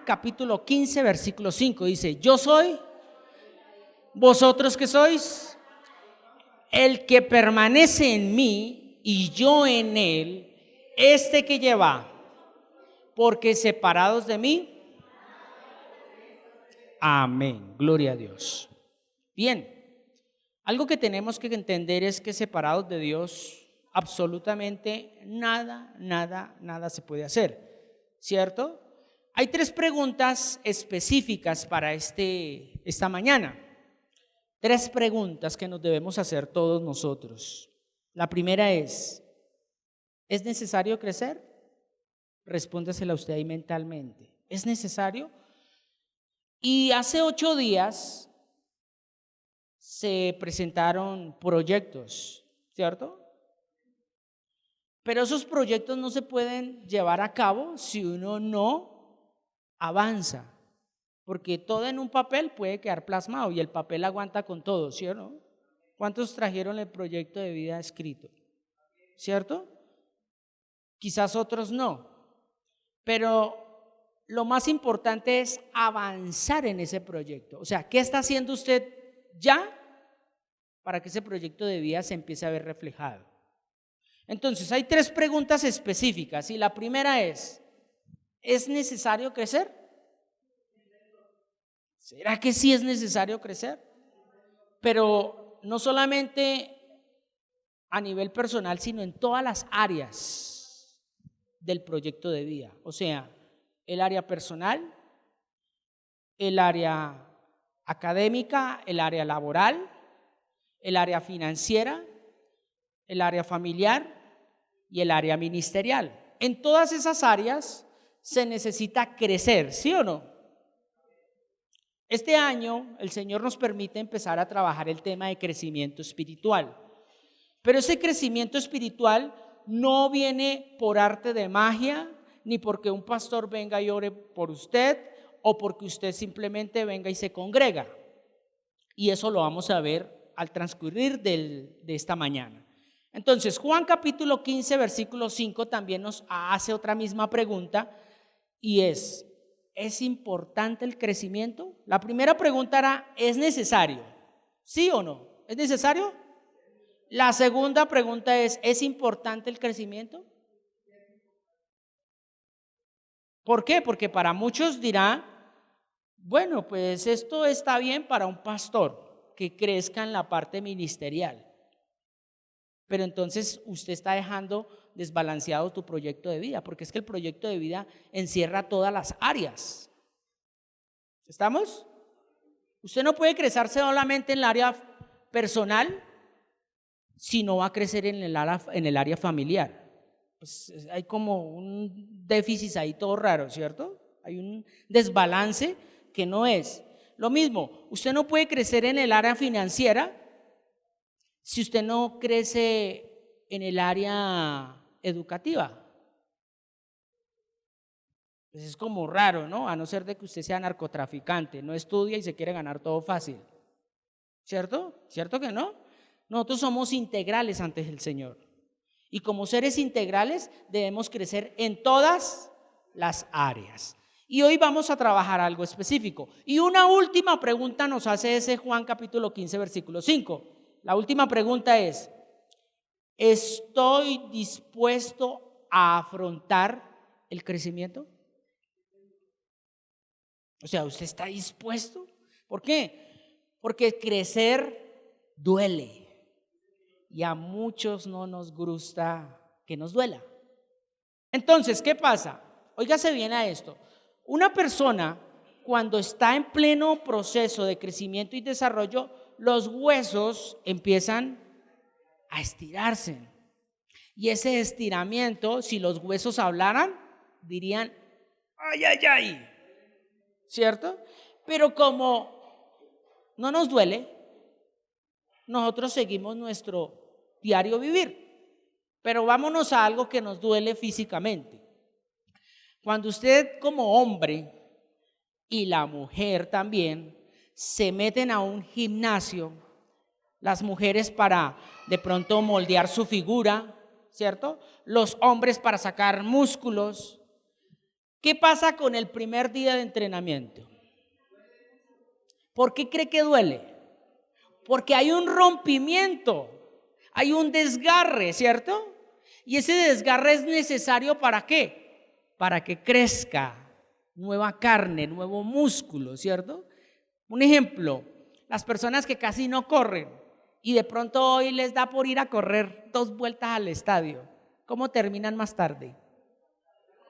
capítulo 15, versículo 5, dice: yo soy, vosotros que sois, el que permanece en mí y yo en él, este que lleva, porque separados de mí, amén, gloria a Dios. Bien, algo que tenemos que entender es que separados de Dios, absolutamente nada se puede hacer, ¿cierto? Hay 3 preguntas específicas para esta mañana. 3 preguntas que nos debemos hacer todos nosotros. La primera ¿es necesario crecer? Respóndasela usted ahí mentalmente. ¿Es necesario? Y hace 8 días se presentaron proyectos, ¿cierto? Pero esos proyectos no se pueden llevar a cabo si uno no avanza, porque todo en un papel puede quedar plasmado y el papel aguanta con todo, ¿sí o no? ¿Cuántos trajeron el proyecto de vida escrito? ¿Cierto? Quizás otros no, pero lo más importante es avanzar en ese proyecto. O sea, ¿qué está haciendo usted ya para que ese proyecto de vida se empiece a ver reflejado? Entonces, hay 3 preguntas específicas y la primera ¿es necesario crecer? ¿Será que sí es necesario crecer? Pero no solamente a nivel personal, sino en todas las áreas del proyecto de vida. O sea, el área personal, el área académica, el área laboral, el área financiera, el área familiar y el área ministerial. En todas esas áreas se necesita crecer, ¿sí o no? Este año el Señor nos permite empezar a trabajar el tema de crecimiento espiritual. Pero ese crecimiento espiritual no viene por arte de magia, ni porque un pastor venga y ore por usted, o porque usted simplemente venga y se congrega. Y eso lo vamos a ver al transcurrir de esta mañana. Entonces, Juan capítulo 15, versículo 5 también nos hace otra misma pregunta y ¿es importante el crecimiento? La primera pregunta era: ¿es necesario? ¿Sí o no? ¿Es necesario? La segunda pregunta ¿es importante el crecimiento? ¿Por qué? Porque para muchos dirá: bueno, pues esto está bien para un pastor que crezca en la parte ministerial. Pero entonces usted está dejando desbalanceado tu proyecto de vida, porque es que el proyecto de vida encierra todas las áreas. ¿Estamos? Usted no puede crecer solamente en el área personal si no va a crecer en el área familiar. Pues hay como un déficit ahí todo raro, ¿cierto? Hay un desbalance que no es. Lo mismo, usted no puede crecer en el área financiera si usted no crece en el área educativa. Pues es como raro, ¿no? A no ser de que usted sea narcotraficante, no estudia y se quiere ganar todo fácil. ¿Cierto? ¿Cierto que no? Nosotros somos integrales ante el Señor. Y como seres integrales debemos crecer en todas las áreas. Y hoy vamos a trabajar algo específico. Y una última pregunta nos hace ese Juan capítulo 15, versículo 5. La última pregunta es: ¿estoy dispuesto a afrontar el crecimiento? O sea, ¿usted está dispuesto? ¿Por qué? Porque crecer duele. Y a muchos no nos gusta que nos duela. Entonces, ¿qué pasa? Óigase bien a esto. Una persona, cuando está en pleno proceso de crecimiento y desarrollo, los huesos empiezan a estirarse. Y ese estiramiento, si los huesos hablaran, dirían: ¡ay, ay, ay! ¿Cierto? Pero como no nos duele, nosotros seguimos nuestro diario vivir. Pero vámonos a algo que nos duele físicamente. Cuando usted como hombre y la mujer también se meten a un gimnasio, las mujeres para de pronto moldear su figura, ¿cierto? Los hombres para sacar músculos. ¿Qué pasa con el primer día de entrenamiento? ¿Por qué cree que duele? Porque hay un rompimiento, hay un desgarre, ¿cierto? Y ese desgarre es necesario ¿para qué? Para que crezca nueva carne, nuevo músculo, ¿cierto? Un ejemplo, las personas que casi no corren y de pronto hoy les da por ir a correr 2 vueltas al estadio, ¿cómo terminan más tarde?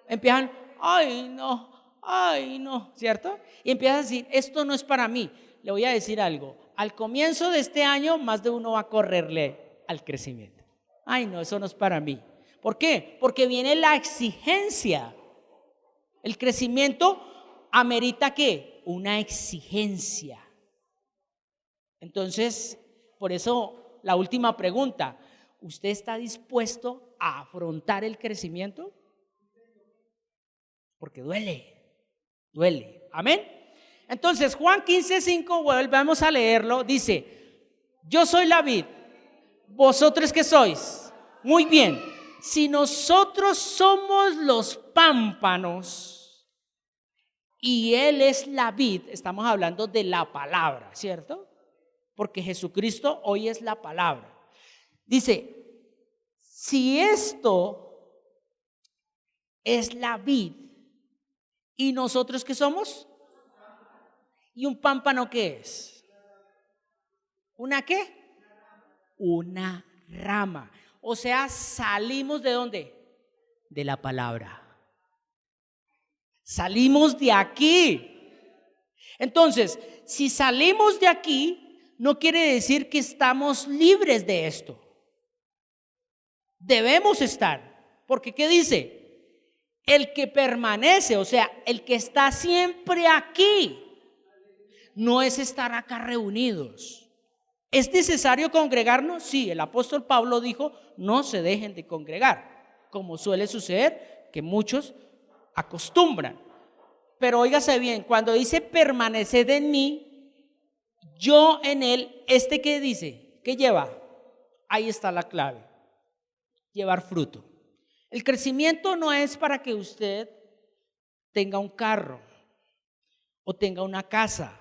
Empiezan, ay no, ¿cierto? Y empiezan a decir, esto no es para mí. Le voy a decir algo, al comienzo de este año más de uno va a correrle al crecimiento. Ay no, eso no es para mí. ¿Por qué? Porque viene la exigencia. El crecimiento amerita ¿qué? Una exigencia. Entonces, por eso la última pregunta, ¿usted está dispuesto a afrontar el crecimiento? Porque duele. Amén. Entonces, Juan 15:5, volvemos a leerlo, dice, yo soy la vid, ¿vosotros qué sois? Muy bien, si nosotros somos los pámpanos y Él es la vid, estamos hablando de la palabra, ¿cierto? Porque Jesucristo hoy es la palabra. Dice, si esto es la vid, ¿y nosotros qué somos? ¿Y un pámpano qué es? ¿Una qué? Una rama. O sea, salimos ¿de dónde? De la palabra. Salimos de aquí. Entonces, si salimos de aquí, no quiere decir que estamos libres de esto. Debemos estar. Porque ¿qué dice? El que permanece, o sea, el que está siempre aquí, no es estar acá reunidos. ¿Es necesario congregarnos? Sí, el apóstol Pablo dijo, no se dejen de congregar, como suele suceder que muchos acostumbran. Pero óigase bien, cuando dice permaneced en mí, yo en él, ¿qué dice? ¿Qué lleva? Ahí está la clave, llevar fruto. El crecimiento no es para que usted tenga un carro o tenga una casa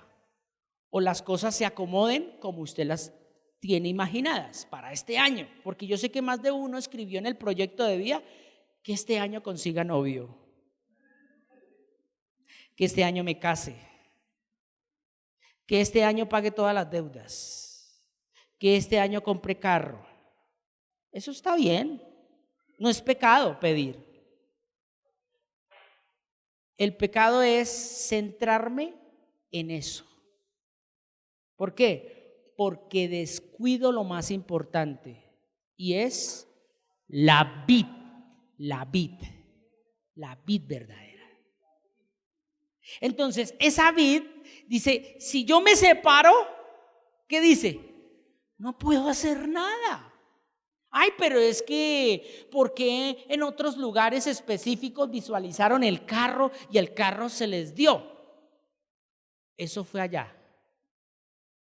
o las cosas se acomoden como usted las tiene imaginadas para este año, porque yo sé que más de uno escribió en el proyecto de vida que este año consiga novio, que este año me case, que este año pague todas las deudas, que este año compre carro. Eso está bien, no es pecado pedir. El pecado es centrarme en eso. ¿Por qué? Porque descuido lo más importante y es la vid verdadera. Entonces, esa vid dice, si yo me separo, ¿qué dice? No puedo hacer nada. Ay, pero es que, ¿por qué en otros lugares específicos visualizaron el carro y el carro se les dio? Eso fue allá.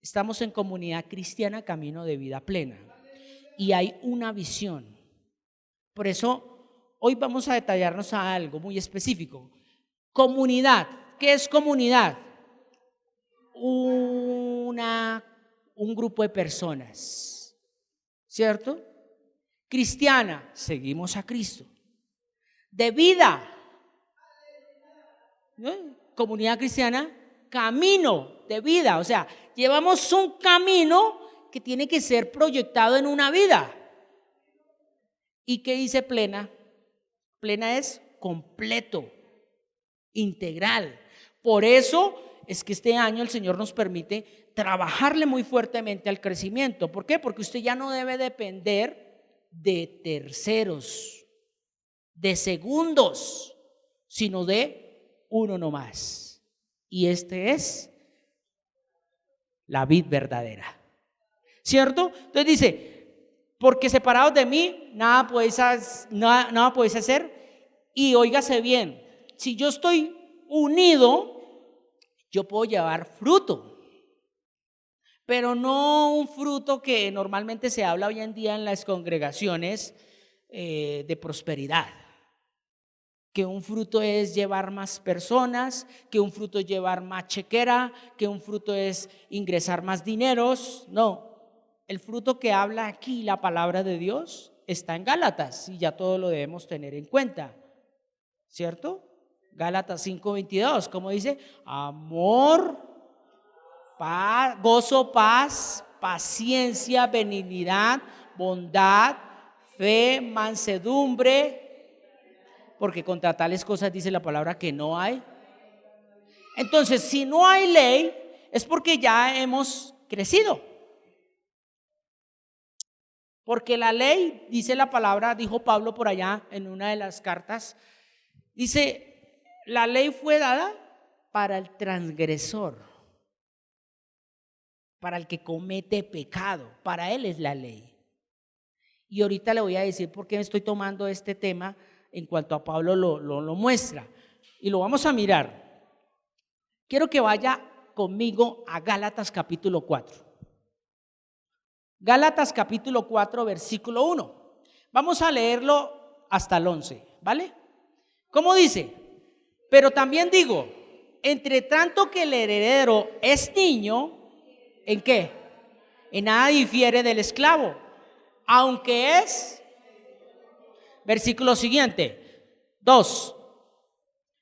Estamos en Comunidad Cristiana Camino de Vida Plena y hay una visión. Por eso hoy vamos a detallarnos a algo muy específico. Comunidad, ¿qué es comunidad? Un grupo de personas, ¿cierto? Cristiana, seguimos a Cristo. De vida, ¿no? Comunidad cristiana, camino de vida, o sea, llevamos un camino que tiene que ser proyectado en una vida. ¿Y qué dice plena? Plena es completo, integral. Por eso es que este año el Señor nos permite trabajarle muy fuertemente al crecimiento. ¿Por qué? Porque usted ya no debe depender de terceros, de segundos, sino de uno nomás. Y este es la vid verdadera, ¿cierto? Entonces dice, porque separados de mí nada podéis hacer. Y óigase bien, si yo estoy unido, yo puedo llevar fruto, pero no un fruto que normalmente se habla hoy en día en las congregaciones de prosperidad. que un fruto es llevar más personas, que un fruto es llevar más chequera, que un fruto es ingresar más dineros. No, el fruto que habla aquí la palabra de Dios está en Gálatas y ya todo lo debemos tener en cuenta, ¿cierto? Gálatas 5:22, como dice, amor, paz, gozo, paz, paciencia, benignidad, bondad, fe, mansedumbre, porque contra tales cosas dice la palabra que no hay. Entonces, si no hay ley, es porque ya hemos crecido. Porque la ley, dice la palabra, dijo Pablo por allá en una de las cartas, dice, la ley fue dada para el transgresor, para el que comete pecado, para él es la ley. Y ahorita le voy a decir por qué estoy tomando este tema en cuanto a Pablo lo muestra. Y lo vamos a mirar. Quiero que vaya conmigo a Gálatas capítulo 4. Gálatas capítulo 4, versículo 1. Vamos a leerlo hasta el 11, ¿vale? ¿Cómo dice? Pero también digo, entre tanto que el heredero es niño, ¿en qué? En nada difiere del esclavo, aunque es, versículo siguiente, 2,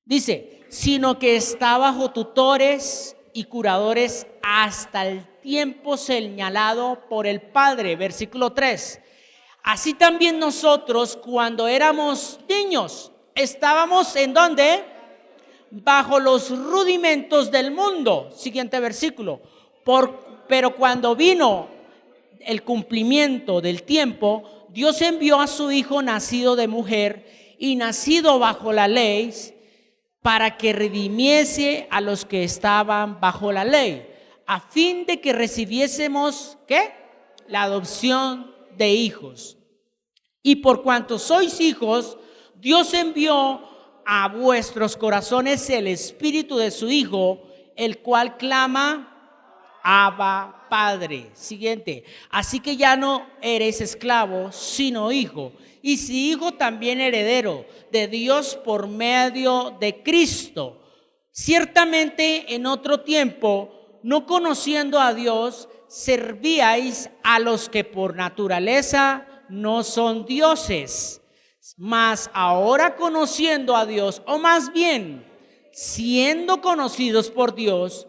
dice, sino que está bajo tutores y curadores hasta el tiempo señalado por el Padre. Versículo 3, así también nosotros cuando éramos niños, estábamos ¿en dónde? Bajo los rudimentos del mundo. Siguiente versículo, pero cuando vino el cumplimiento del tiempo, Dios envió a su Hijo nacido de mujer y nacido bajo la ley, para que redimiese a los que estaban bajo la ley, a fin de que recibiésemos, ¿qué? La adopción de hijos. Y por cuanto sois hijos, Dios envió a vuestros corazones el espíritu de su Hijo, el cual clama, Abba, Padre. Siguiente, así que ya no eres esclavo, sino hijo, y si hijo, también heredero de Dios por medio de Cristo. Ciertamente en otro tiempo, no conociendo a Dios, servíais a los que por naturaleza no son dioses, mas ahora conociendo a Dios, o más bien siendo conocidos por Dios,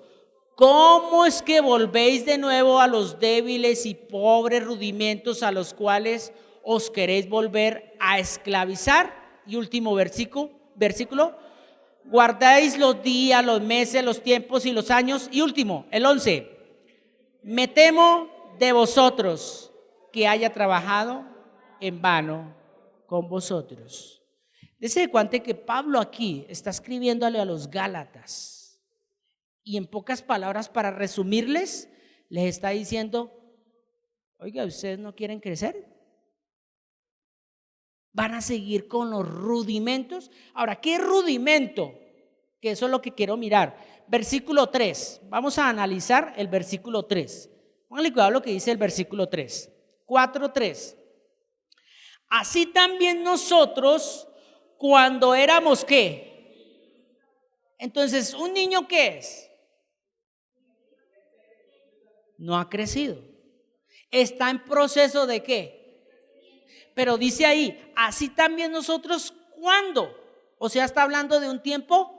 ¿cómo es que volvéis de nuevo a los débiles y pobres rudimentos a los cuales os queréis volver a esclavizar? Y último versículo, guardáis los días, los meses, los tiempos y los años. Y último, el 11, me temo de vosotros que haya trabajado en vano con vosotros. Dese cuenta que Pablo aquí está escribiéndole a los Gálatas. Y en pocas palabras, para resumirles, les está diciendo, oiga, ¿ustedes no quieren crecer? ¿Van a seguir con los rudimentos? Ahora, ¿qué rudimento? Que eso es lo que quiero mirar. Versículo 3, vamos a analizar el versículo 3. Pónganle cuidado lo que dice el versículo 3. 4:3. Así también nosotros, cuando éramos ¿qué? Entonces, ¿un niño qué es? No ha crecido. Está en proceso de ¿qué? Pero dice ahí, así también nosotros, ¿cuándo? O sea, está hablando de un tiempo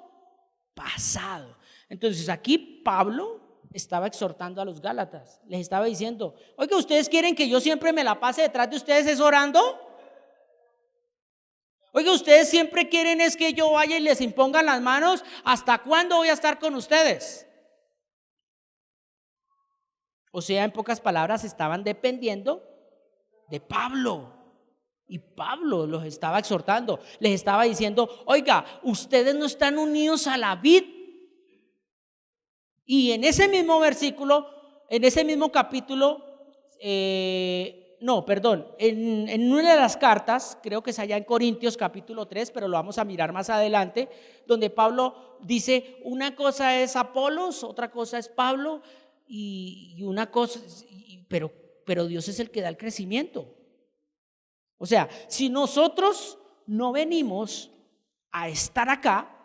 pasado. Entonces aquí Pablo estaba exhortando a los Gálatas. Les estaba diciendo, oiga, ¿ustedes quieren que yo siempre me la pase detrás de ustedes es orando? Oiga, ¿ustedes siempre quieren es que yo vaya y les imponga las manos? ¿Hasta cuándo voy a estar con ustedes? O sea, en pocas palabras, estaban dependiendo de Pablo. Y Pablo los estaba exhortando, les estaba diciendo, oiga, ustedes no están unidos a la vid. Y en ese mismo versículo, en ese mismo capítulo, en una de las cartas, creo que es allá en Corintios capítulo 3, pero lo vamos a mirar más adelante, donde Pablo dice, una cosa es Apolos, otra cosa es Pablo, y una cosa, pero Dios es el que da el crecimiento. O sea, si nosotros no venimos a estar acá,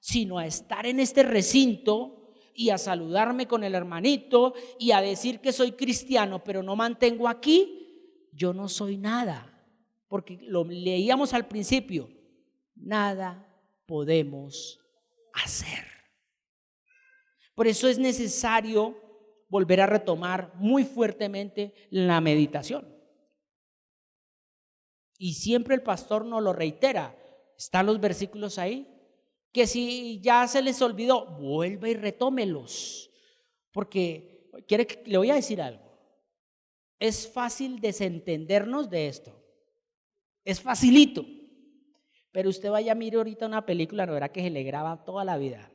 sino a estar en este recinto y a saludarme con el hermanito y a decir que soy cristiano, pero no mantengo aquí, yo no soy nada. Porque lo leíamos al principio, nada podemos hacer. Por eso es necesario volver a retomar muy fuertemente la meditación. Y siempre el pastor nos lo reitera, están los versículos ahí, que si ya se les olvidó, vuelva y retómelos. Porque le voy a decir algo, es fácil desentendernos de esto. Es facilito, pero usted vaya a mirar ahorita una película, no verá que se le graba toda la vida.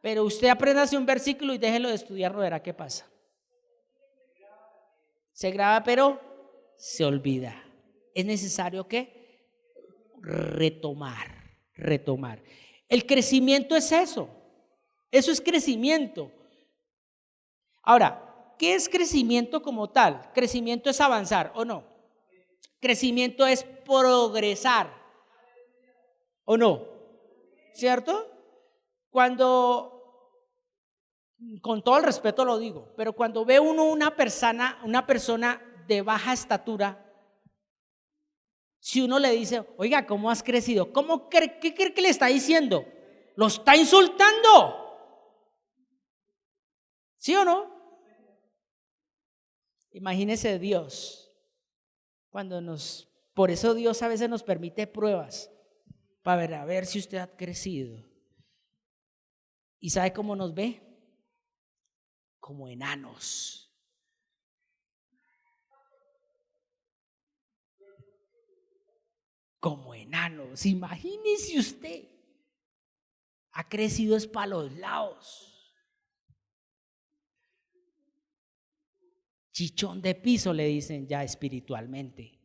Pero usted apréndase un versículo y déjelo de estudiar, no verá qué pasa. Se graba, pero se olvida. Es necesario que retomar. El crecimiento es eso es crecimiento. Ahora, ¿qué es crecimiento como tal? Crecimiento es avanzar, ¿o no? Crecimiento es progresar, ¿o no? ¿Cierto? Cuando, con todo el respeto lo digo, pero cuando ve uno una persona de baja estatura, si uno le dice, oiga, ¿cómo has crecido? ¿Qué cree que le está diciendo? Lo está insultando. ¿Sí o no? Imagínese Dios. Por eso Dios a veces nos permite pruebas para ver si usted ha crecido. ¿Y sabe cómo nos ve? Como enanos. Como enanos. Imagínese usted. Ha crecido es para los lados. Chichón de piso le dicen ya espiritualmente.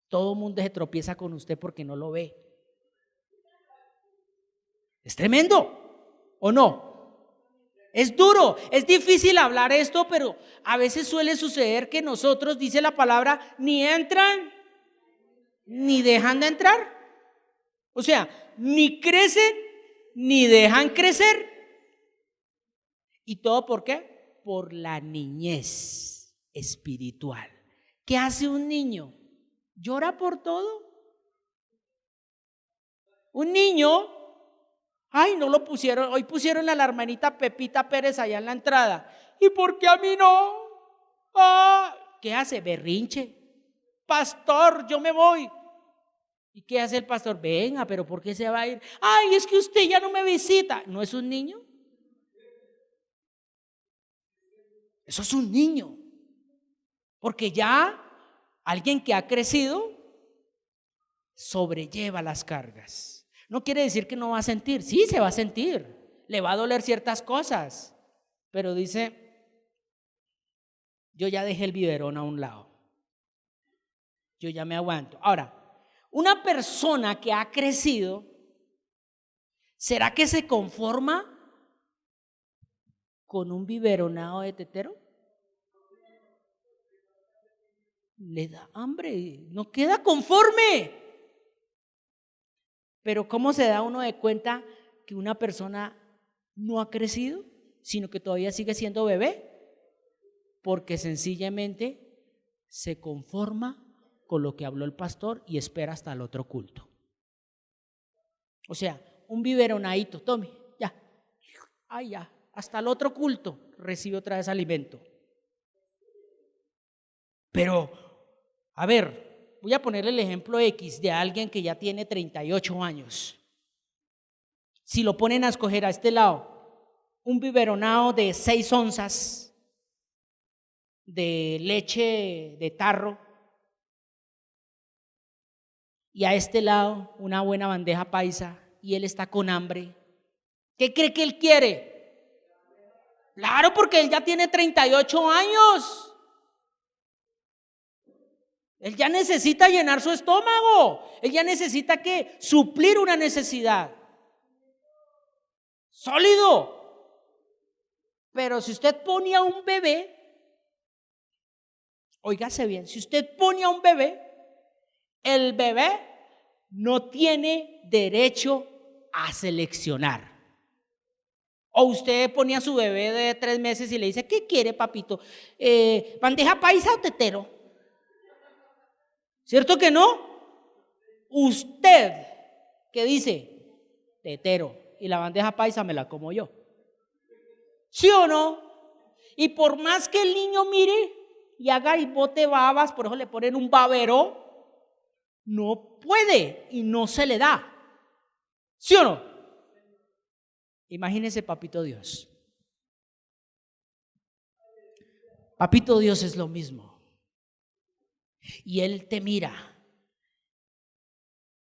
Todo mundo se tropieza con usted porque no lo ve. Es tremendo, ¿o no? Es duro, es difícil hablar esto, pero a veces suele suceder que nosotros, dice la palabra, ni entran ni dejan de entrar. O sea, ni crecen ni dejan crecer. ¿Y todo por qué? Por la niñez espiritual. ¿Qué hace un niño? ¿Llora por todo? Un niño, ay, no lo pusieron, hoy pusieron a la hermanita Pepita Pérez allá en la entrada. ¿Y por qué a mí no? ¿Qué hace? Berrinche. Pastor, yo me voy. ¿Y qué hace el pastor? Venga, pero ¿por qué se va a ir? Ay, es que usted ya no me visita. ¿No es un niño? Eso es un niño. Porque ya alguien que ha crecido sobrelleva las cargas. No quiere decir que no va a sentir. Sí, se va a sentir. Le va a doler ciertas cosas. Pero dice, yo ya dejé el biberón a un lado. Yo ya me aguanto. Ahora, una persona que ha crecido, ¿será que se conforma con un biberonado de tetero? Le da hambre, no queda conforme. Pero ¿cómo se da uno de cuenta que una persona no ha crecido, sino que todavía sigue siendo bebé? Porque sencillamente se conforma con lo que habló el pastor y espera hasta el otro culto. O sea, un biberonadito, tome, ya, ay ya, hasta el otro culto recibe otra vez alimento. Pero, a ver, voy a ponerle el ejemplo X de alguien que ya tiene 38 años. Si lo ponen a escoger a este lado, un biberonado de 6 onzas de leche de tarro, y a este lado una buena bandeja paisa, y él está con hambre, ¿qué cree que él quiere? Claro, porque él ya tiene 38 años. Él ya necesita llenar su estómago. Él ya necesita ¿qué? Suplir una necesidad. Sólido. Pero si usted pone a un bebé, óigase bien, si usted pone a un bebé, el bebé no tiene derecho a seleccionar. O usted ponía a su bebé de 3 meses y le dice: ¿qué quiere, papito? ¿Bandeja paisa o tetero? ¿Cierto que no? Usted, ¿qué dice? Tetero. Y la bandeja paisa me la como yo. ¿Sí o no? Y por más que el niño mire y haga y bote babas, por eso le ponen un babero, no puede y no se le da. ¿Sí o no? Imagínese, papito Dios. Papito Dios es lo mismo. Y Él te mira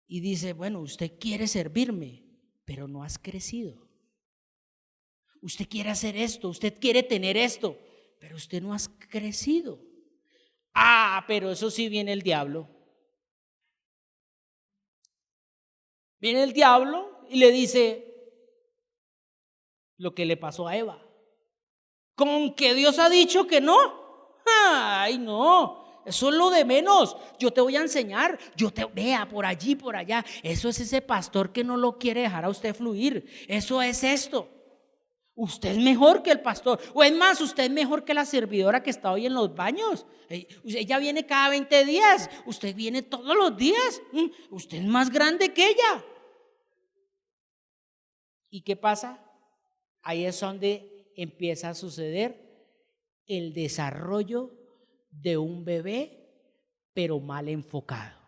y dice: bueno, usted quiere servirme, pero no has crecido. Usted quiere hacer esto, usted quiere tener esto, pero usted no has crecido. Pero eso sí, viene el diablo. Viene el diablo y le dice lo que le pasó a Eva. ¿Con que Dios ha dicho que no? Ay, no, eso es lo de menos. Yo te voy a enseñar, vea por allí, por allá. Eso es ese pastor que no lo quiere dejar a usted fluir. Eso es esto. Usted es mejor que el pastor, o es más, usted es mejor que la servidora que está hoy en los baños. Ella viene cada 20 días, usted viene todos los días. Usted es más grande que ella. ¿Y qué pasa? Ahí es donde empieza a suceder el desarrollo de un bebé, pero mal enfocado.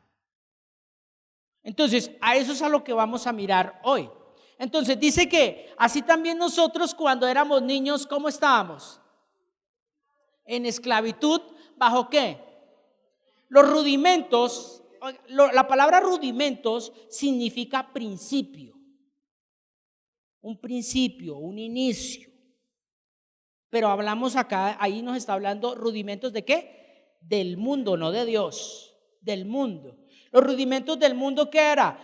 Entonces, a eso es a lo que vamos a mirar hoy. Entonces dice que así también nosotros cuando éramos niños, ¿cómo estábamos? En esclavitud, ¿bajo qué? Los rudimentos. La palabra rudimentos significa principio. Un principio, un inicio. Pero hablamos acá, ahí nos está hablando rudimentos ¿de qué? Del mundo, no de Dios, del mundo. Los rudimentos del mundo, ¿qué era?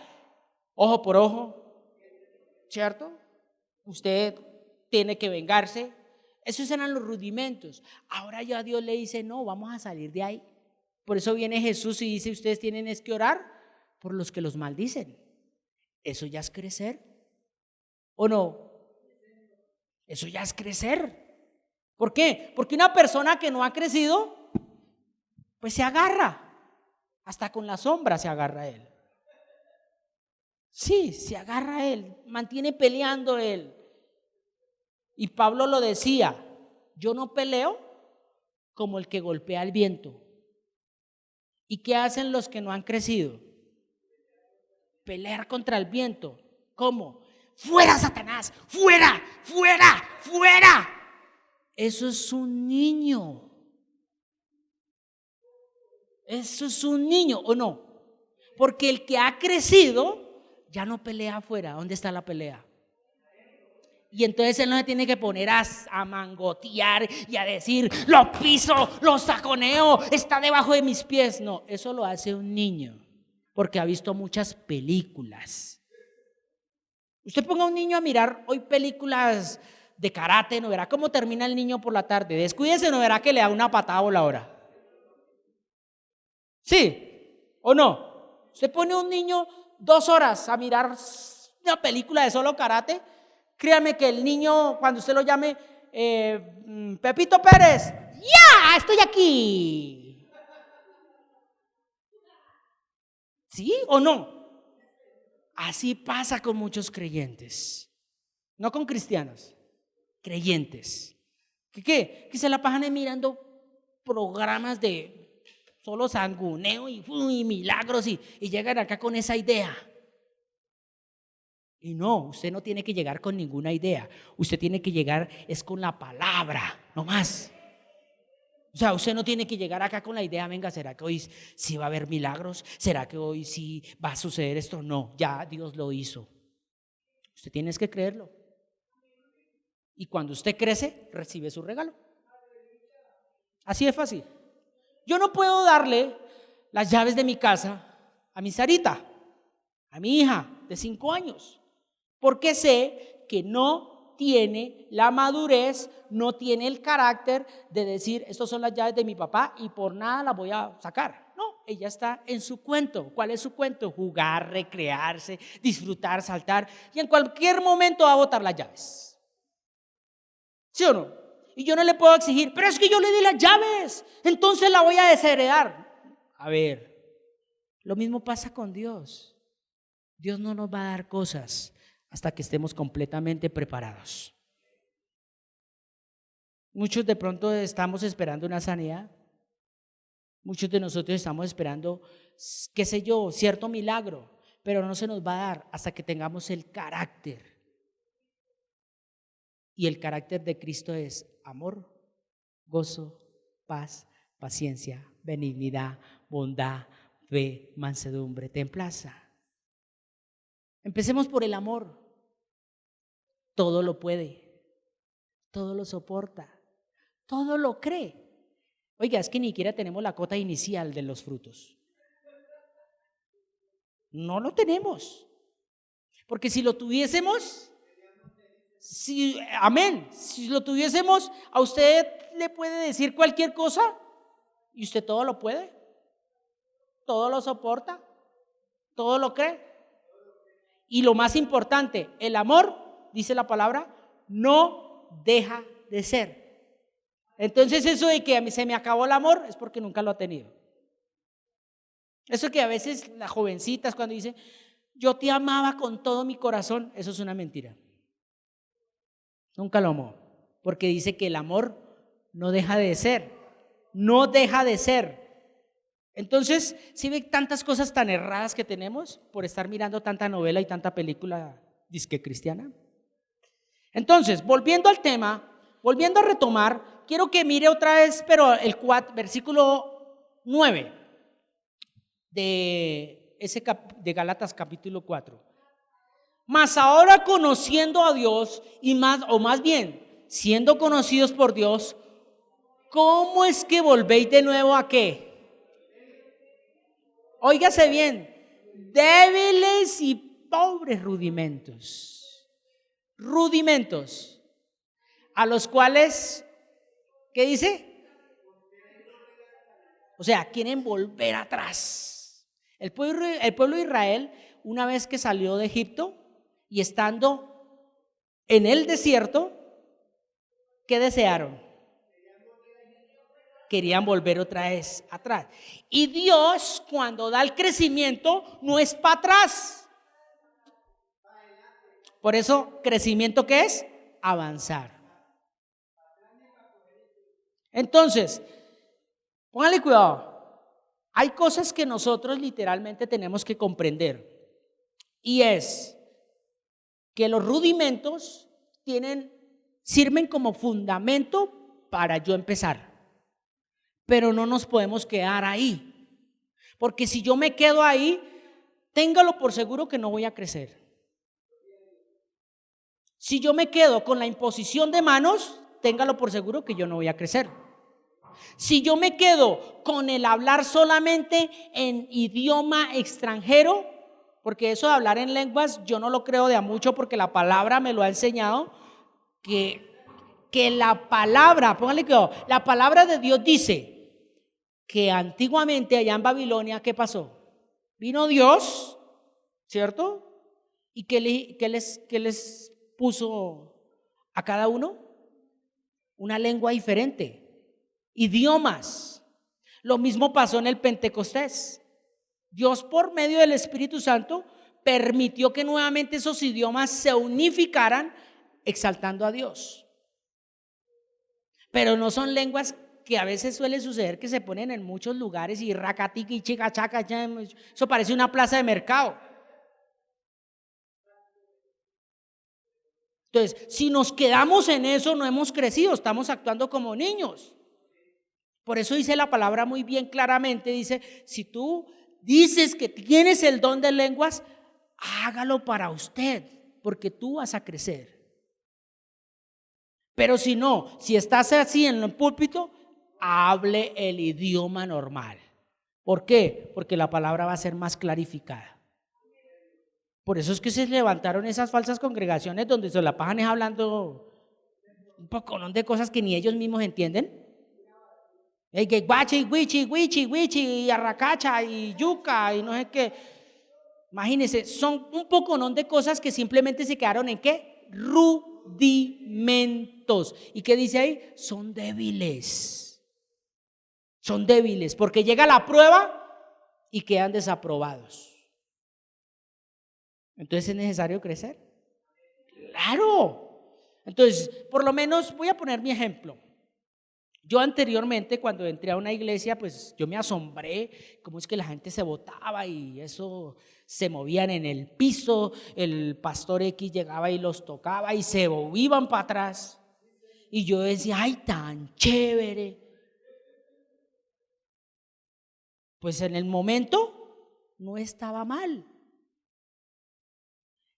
Ojo por ojo, ¿cierto? Usted tiene que vengarse. Esos eran los rudimentos. Ahora ya Dios le dice: no, vamos a salir de ahí. Por eso viene Jesús y dice: ustedes tienen es que orar por los que los maldicen. Eso ya es crecer, ¿o no? Eso ya es crecer. ¿Por qué? Porque una persona que no ha crecido, pues se agarra. Hasta con la sombra se agarra a él. Sí, se agarra a él, mantiene peleando él. Y Pablo lo decía: yo no peleo como el que golpea el viento. ¿Y qué hacen los que no han crecido? Pelear contra el viento. ¿Cómo? ¡Fuera, Satanás! ¡Fuera! ¡Fuera! ¡Fuera! Eso es un niño. Eso es un niño, ¿o no? Porque el que ha crecido ya no pelea afuera. ¿Dónde está la pelea? Y entonces él no se tiene que poner a mangotear y a decir: lo piso, lo saconeo, está debajo de mis pies. No, eso lo hace un niño porque ha visto muchas películas. Usted ponga a un niño a mirar hoy películas de karate, no verá cómo termina el niño por la tarde. Descuídese, no verá que le da una patada voladora. ¿Sí o no? Usted pone a un niño 2 horas a mirar una película de solo karate. Créame que el niño, cuando usted lo llame Pepito Pérez, ¡ya! Estoy aquí. ¿Sí o no? Así pasa con muchos creyentes. No con cristianos, creyentes. ¿Qué? Que se la pasan mirando programas de solo sanguneo y milagros y llegan acá con esa idea. Y no, usted no tiene que llegar con ninguna idea. Usted tiene que llegar es con la palabra, no más. O sea, usted no tiene que llegar acá con la idea: venga, ¿será que hoy sí va a haber milagros? ¿Será que hoy sí va a suceder esto? No, ya Dios lo hizo. Usted tiene que creerlo. Y cuando usted crece, recibe su regalo. Así de fácil. Yo no puedo darle las llaves de mi casa a mi Sarita, a mi hija de 5 años, porque sé que no tiene la madurez, no tiene el carácter de decir: estas son las llaves de mi papá y por nada las voy a sacar. No, ella está en su cuento. ¿Cuál es su cuento? Jugar, recrearse, disfrutar, saltar, y en cualquier momento va a botar las llaves. ¿Sí o no? Y yo no le puedo exigir, pero es que yo le di las llaves, entonces la voy a desheredar. A ver, lo mismo pasa con Dios. Dios no nos va a dar cosas hasta que estemos completamente preparados. Muchos de pronto estamos esperando una sanidad. Muchos de nosotros estamos esperando, qué sé yo, cierto milagro, pero no se nos va a dar hasta que tengamos el carácter. Y el carácter de Cristo es amor, gozo, paz, paciencia, benignidad, bondad, fe, mansedumbre, templanza. Empecemos por el amor. Todo lo puede, todo lo soporta, todo lo cree. Oiga, es que ni siquiera tenemos la cota inicial de los frutos. No lo tenemos. Porque si lo tuviésemos, amén, si lo tuviésemos, a usted le puede decir cualquier cosa y usted todo lo puede, todo lo soporta, todo lo cree. Y lo más importante, el amor, dice la palabra, no deja de ser. Entonces eso de que a mí se me acabó el amor es porque nunca lo ha tenido. Eso que a veces las jovencitas cuando dicen yo te amaba con todo mi corazón, eso es una mentira. Nunca lo amó, porque dice que el amor no deja de ser, no deja de ser. Entonces, ¿sí ve tantas cosas tan erradas que tenemos por estar mirando tanta novela y tanta película disque cristiana? Entonces, volviendo al tema, volviendo a retomar, quiero que mire otra vez, pero el versículo 9 de Gálatas capítulo 4. Mas ahora conociendo a Dios y más bien, siendo conocidos por Dios, ¿cómo es que volvéis de nuevo a qué? Óigase bien, débiles y pobres rudimentos, a los cuales, ¿qué dice? O sea, quieren volver atrás. El pueblo de Israel, una vez que salió de Egipto y estando en el desierto, ¿qué desearon? Querían volver otra vez atrás. Y Dios, cuando da el crecimiento, no es para atrás. Por eso, ¿crecimiento qué es? Avanzar. Entonces, póngale cuidado. Hay cosas que nosotros literalmente tenemos que comprender. Y es que los rudimentos sirven como fundamento para yo empezar. Pero no nos podemos quedar ahí, porque si yo me quedo ahí, téngalo por seguro que no voy a crecer. Si yo me quedo con la imposición de manos, téngalo por seguro que yo no voy a crecer. Si yo me quedo con el hablar solamente en idioma extranjero, porque eso de hablar en lenguas yo no lo creo de a mucho, porque la palabra me lo ha enseñado, que la palabra, póngale cuidado, la palabra de Dios dice que antiguamente allá en Babilonia, ¿qué pasó? Vino Dios, ¿cierto? ¿Y qué les puso a cada uno? Una lengua diferente, idiomas. Lo mismo pasó en el Pentecostés. Dios, por medio del Espíritu Santo, permitió que nuevamente esos idiomas se unificaran exaltando a Dios. Pero no son lenguas que a veces suele suceder que se ponen en muchos lugares y racatiqui y chicachaca, eso parece una plaza de mercado. Entonces, si nos quedamos en eso, no hemos crecido, estamos actuando como niños. Por eso dice la palabra muy bien claramente, dice, si tú dices que tienes el don de lenguas, hágalo para usted, porque tú vas a crecer. Pero si no, si estás así en el púlpito, hable el idioma normal. ¿Por qué? Porque la palabra va a ser más clarificada. Por eso es que se levantaron esas falsas congregaciones donde se la pasan hablando un poco de cosas que ni ellos mismos entienden. El que guachi, guichi, guichi, guichi, y arracacha, y yuca, y no sé qué. Imagínense, son un poconón de cosas que simplemente se quedaron en ¿qué? Rudimentos. ¿Y qué dice ahí? Son débiles. Son débiles, porque llega la prueba y quedan desaprobados. Entonces es necesario crecer. Claro. Entonces, por lo menos voy a poner mi ejemplo. Yo anteriormente, cuando entré a una iglesia, pues yo me asombré cómo es que la gente se botaba y eso se movían en el piso, el pastor X llegaba y los tocaba y se iban para atrás. Y yo decía, ay, tan chévere. Pues en el momento no estaba mal.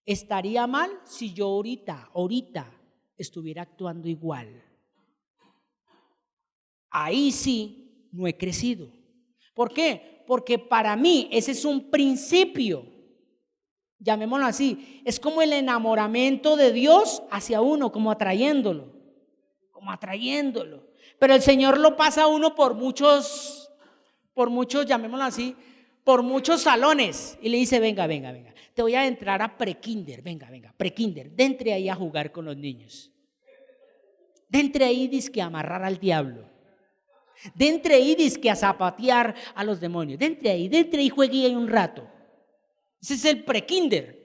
Estaría mal si yo ahorita estuviera actuando igual. Ahí sí no he crecido. ¿Por qué? Porque para mí ese es un principio, llamémoslo así, es como el enamoramiento de Dios hacia uno, como atrayéndolo. Pero el Señor lo pasa a uno por muchos, llamémoslo así, por muchos salones y le dice, venga, te voy a entrar a prekinder, venga, prekinder, de entre ahí a jugar con los niños. De entre ahí dizque a amarrar al diablo. De entre ahí dizque a zapatear a los demonios. De entre ahí juegue ahí un rato. Ese es el prekinder.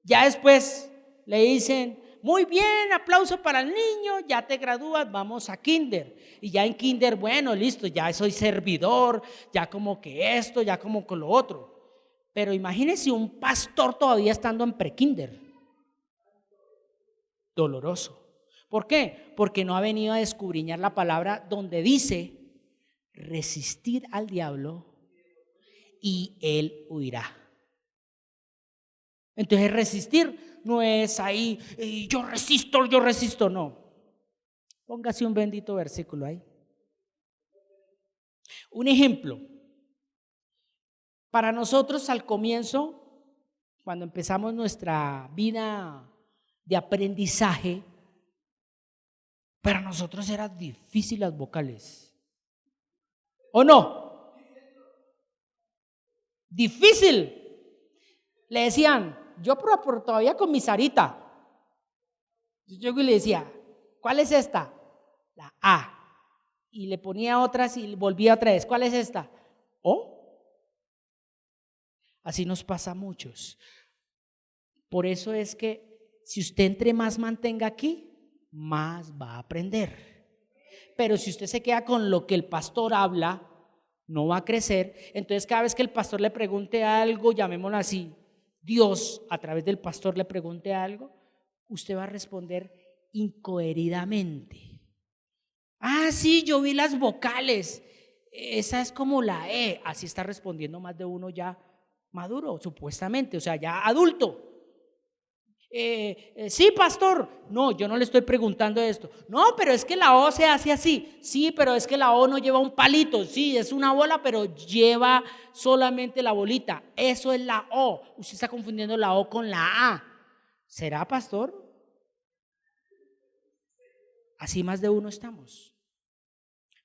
Ya después le dicen, muy bien, aplauso para el niño, ya te gradúas, vamos a kinder. Y ya en kinder, bueno, listo, ya soy servidor, ya como que esto, ya como con lo otro. Pero imagínese un pastor todavía estando en prekinder. Doloroso. ¿Por qué? Porque no ha venido a descubriñar la palabra donde dice resistir al diablo y él huirá. Entonces resistir no es ahí, yo resisto, no. Póngase un bendito versículo ahí. Un ejemplo. Para nosotros al comienzo, cuando empezamos nuestra vida de aprendizaje, para nosotros eran difíciles las vocales. ¿O no? Difícil. Le decían, yo por todavía con mi Sarita. Yo le decía, ¿cuál es esta? La A. Y le ponía otras y volvía otra vez. ¿Cuál es esta? O. Así nos pasa a muchos. Por eso es que si usted entre más mantenga aquí, más va a aprender. Pero si usted se queda con lo que el pastor habla, no va a crecer. Entonces cada vez que el pastor le pregunte algo, llamémoslo así, Dios a través del pastor le pregunte algo, usted va a responder incoheridamente. Ah, sí, yo vi las vocales. Esa es como la E. Así está respondiendo más de uno ya maduro, supuestamente, o sea, ya adulto. Sí, pastor. No, yo no le estoy preguntando esto. No, pero es que la O se hace así. Sí, pero es que la O no lleva un palito. Sí, es una bola, pero lleva solamente la bolita. Eso es la O. Usted está confundiendo la O con la A. ¿Será, pastor? Así más de uno estamos.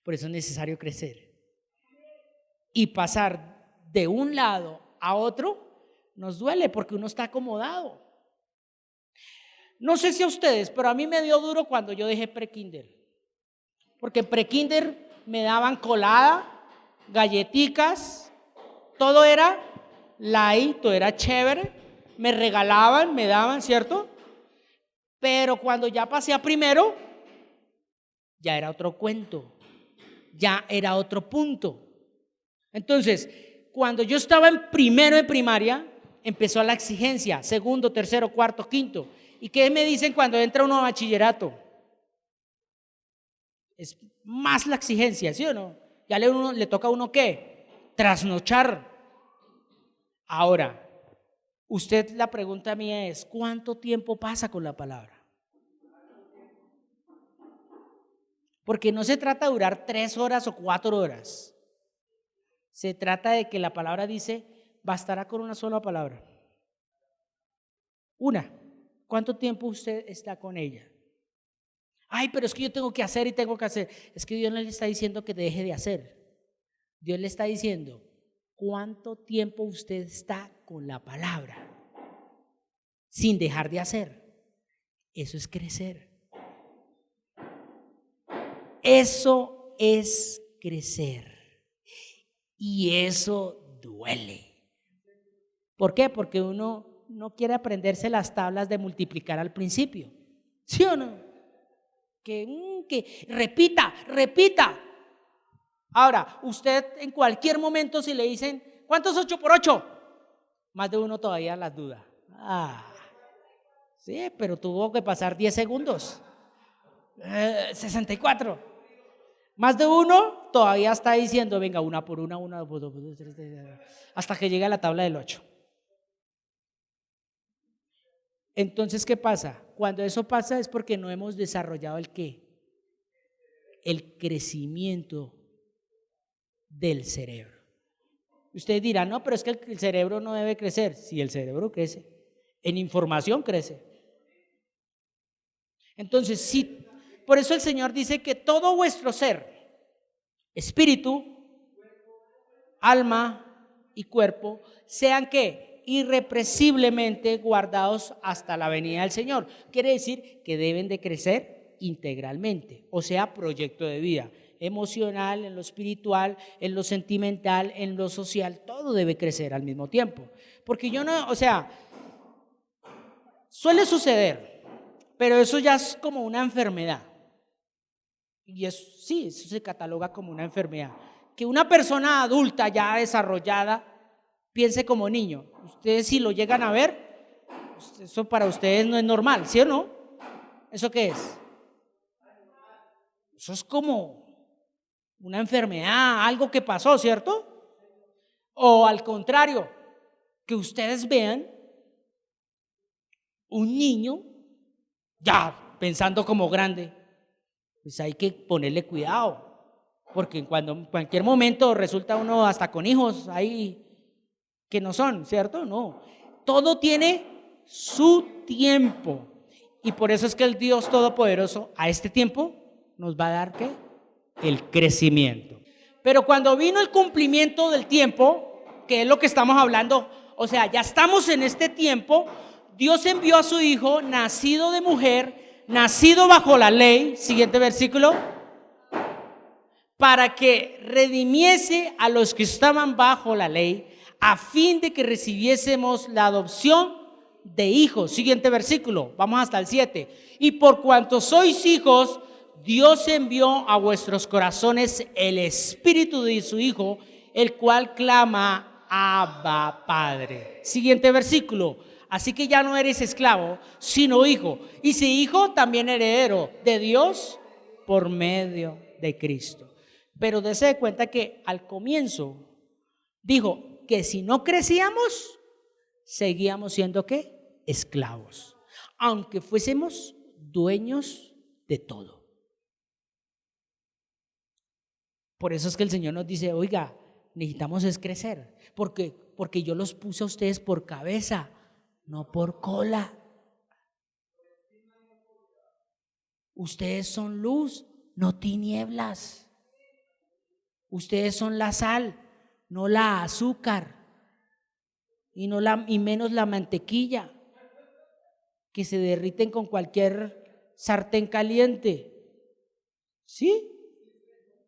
Por eso es necesario crecer. Y pasar de un lado a otro nos duele porque uno está acomodado. No sé si a ustedes, pero a mí me dio duro cuando yo dejé prekinder. Porque en prekinder me daban colada, galletitas, todo era light, todo era chévere, me regalaban, me daban, ¿cierto? Pero cuando ya pasé a primero, ya era otro cuento, ya era otro punto. Entonces, cuando yo estaba en primero de primaria, empezó la exigencia, segundo, tercero, cuarto, quinto. ¿Y qué me dicen cuando entra uno a bachillerato? Es más la exigencia, ¿sí o no? Ya le toca a uno ¿qué? Trasnochar. Ahora, la pregunta mía es, ¿cuánto tiempo pasa con la palabra? Porque no se trata de durar 3 horas o 4 horas. Se trata de que la palabra dice, bastará con una sola palabra. Una. ¿Cuánto tiempo usted está con ella? ay, pero es que yo tengo que hacer y tengo que hacer. Es que Dios no le está diciendo que deje de hacer. Dios le está diciendo, ¿cuánto tiempo usted está con la palabra sin dejar de hacer? Eso es crecer. Eso es crecer. Y eso duele. ¿Por qué? Porque uno no quiere aprenderse las tablas de multiplicar al principio. ¿Sí o no? Que repita. Ahora, usted en cualquier momento si le dicen, ¿cuánto es 8 por 8? Más de uno todavía las duda. Sí, pero tuvo que pasar 10 segundos. 64. Más de uno todavía está diciendo, venga, una por una por dos, hasta que llega a la tabla del 8. Entonces, ¿qué pasa? Cuando eso pasa es porque no hemos desarrollado el ¿qué? El crecimiento del cerebro. Ustedes dirán, no, pero es que el cerebro no debe crecer. Sí, el cerebro crece. En información crece. Entonces, sí. Por eso el Señor dice que todo vuestro ser, espíritu, alma y cuerpo, sean ¿qué? Irrepresiblemente guardados hasta la venida del Señor. Quiere decir que deben de crecer integralmente, o sea, proyecto de vida emocional, en lo espiritual, en lo sentimental, en lo social, todo debe crecer al mismo tiempo. Porque yo no, o sea, suele suceder, pero eso ya es como una enfermedad. Y eso, sí, eso se cataloga como una enfermedad. Que una persona adulta ya desarrollada piense como niño. Ustedes si lo llegan a ver, eso para ustedes no es normal, ¿sí o no? ¿Eso qué es? Eso es como una enfermedad, algo que pasó, ¿cierto? O al contrario, que ustedes vean un niño ya pensando como grande. Pues hay que ponerle cuidado, porque en cualquier momento resulta uno hasta con hijos ahí que no son, ¿cierto? No, todo tiene su tiempo, y por eso es que el Dios Todopoderoso a este tiempo nos va a dar ¿qué? El crecimiento. Pero cuando vino el cumplimiento del tiempo, que es lo que estamos hablando, o sea, ya estamos en este tiempo, Dios envió a su Hijo, nacido de mujer, nacido bajo la ley, siguiente versículo, para que redimiese a los que estaban bajo la ley, a fin de que recibiésemos la adopción de hijos. Siguiente versículo, vamos hasta el 7. Y por cuanto sois hijos, Dios envió a vuestros corazones el espíritu de su Hijo, el cual clama, Abba, Padre. Siguiente versículo. Así que ya no eres esclavo, sino hijo. Y si hijo, también heredero de Dios por medio de Cristo. Pero dése cuenta que al comienzo dijo que si no crecíamos, seguíamos siendo ¿qué? Esclavos, aunque fuésemos dueños de todo. Por eso es que el Señor nos dice, oiga, necesitamos es crecer, porque yo los puse a ustedes por cabeza, no por cola. Ustedes son luz, no tinieblas. Ustedes son la sal, no la azúcar, y menos la mantequilla, que se derriten con cualquier sartén caliente. ¿Sí?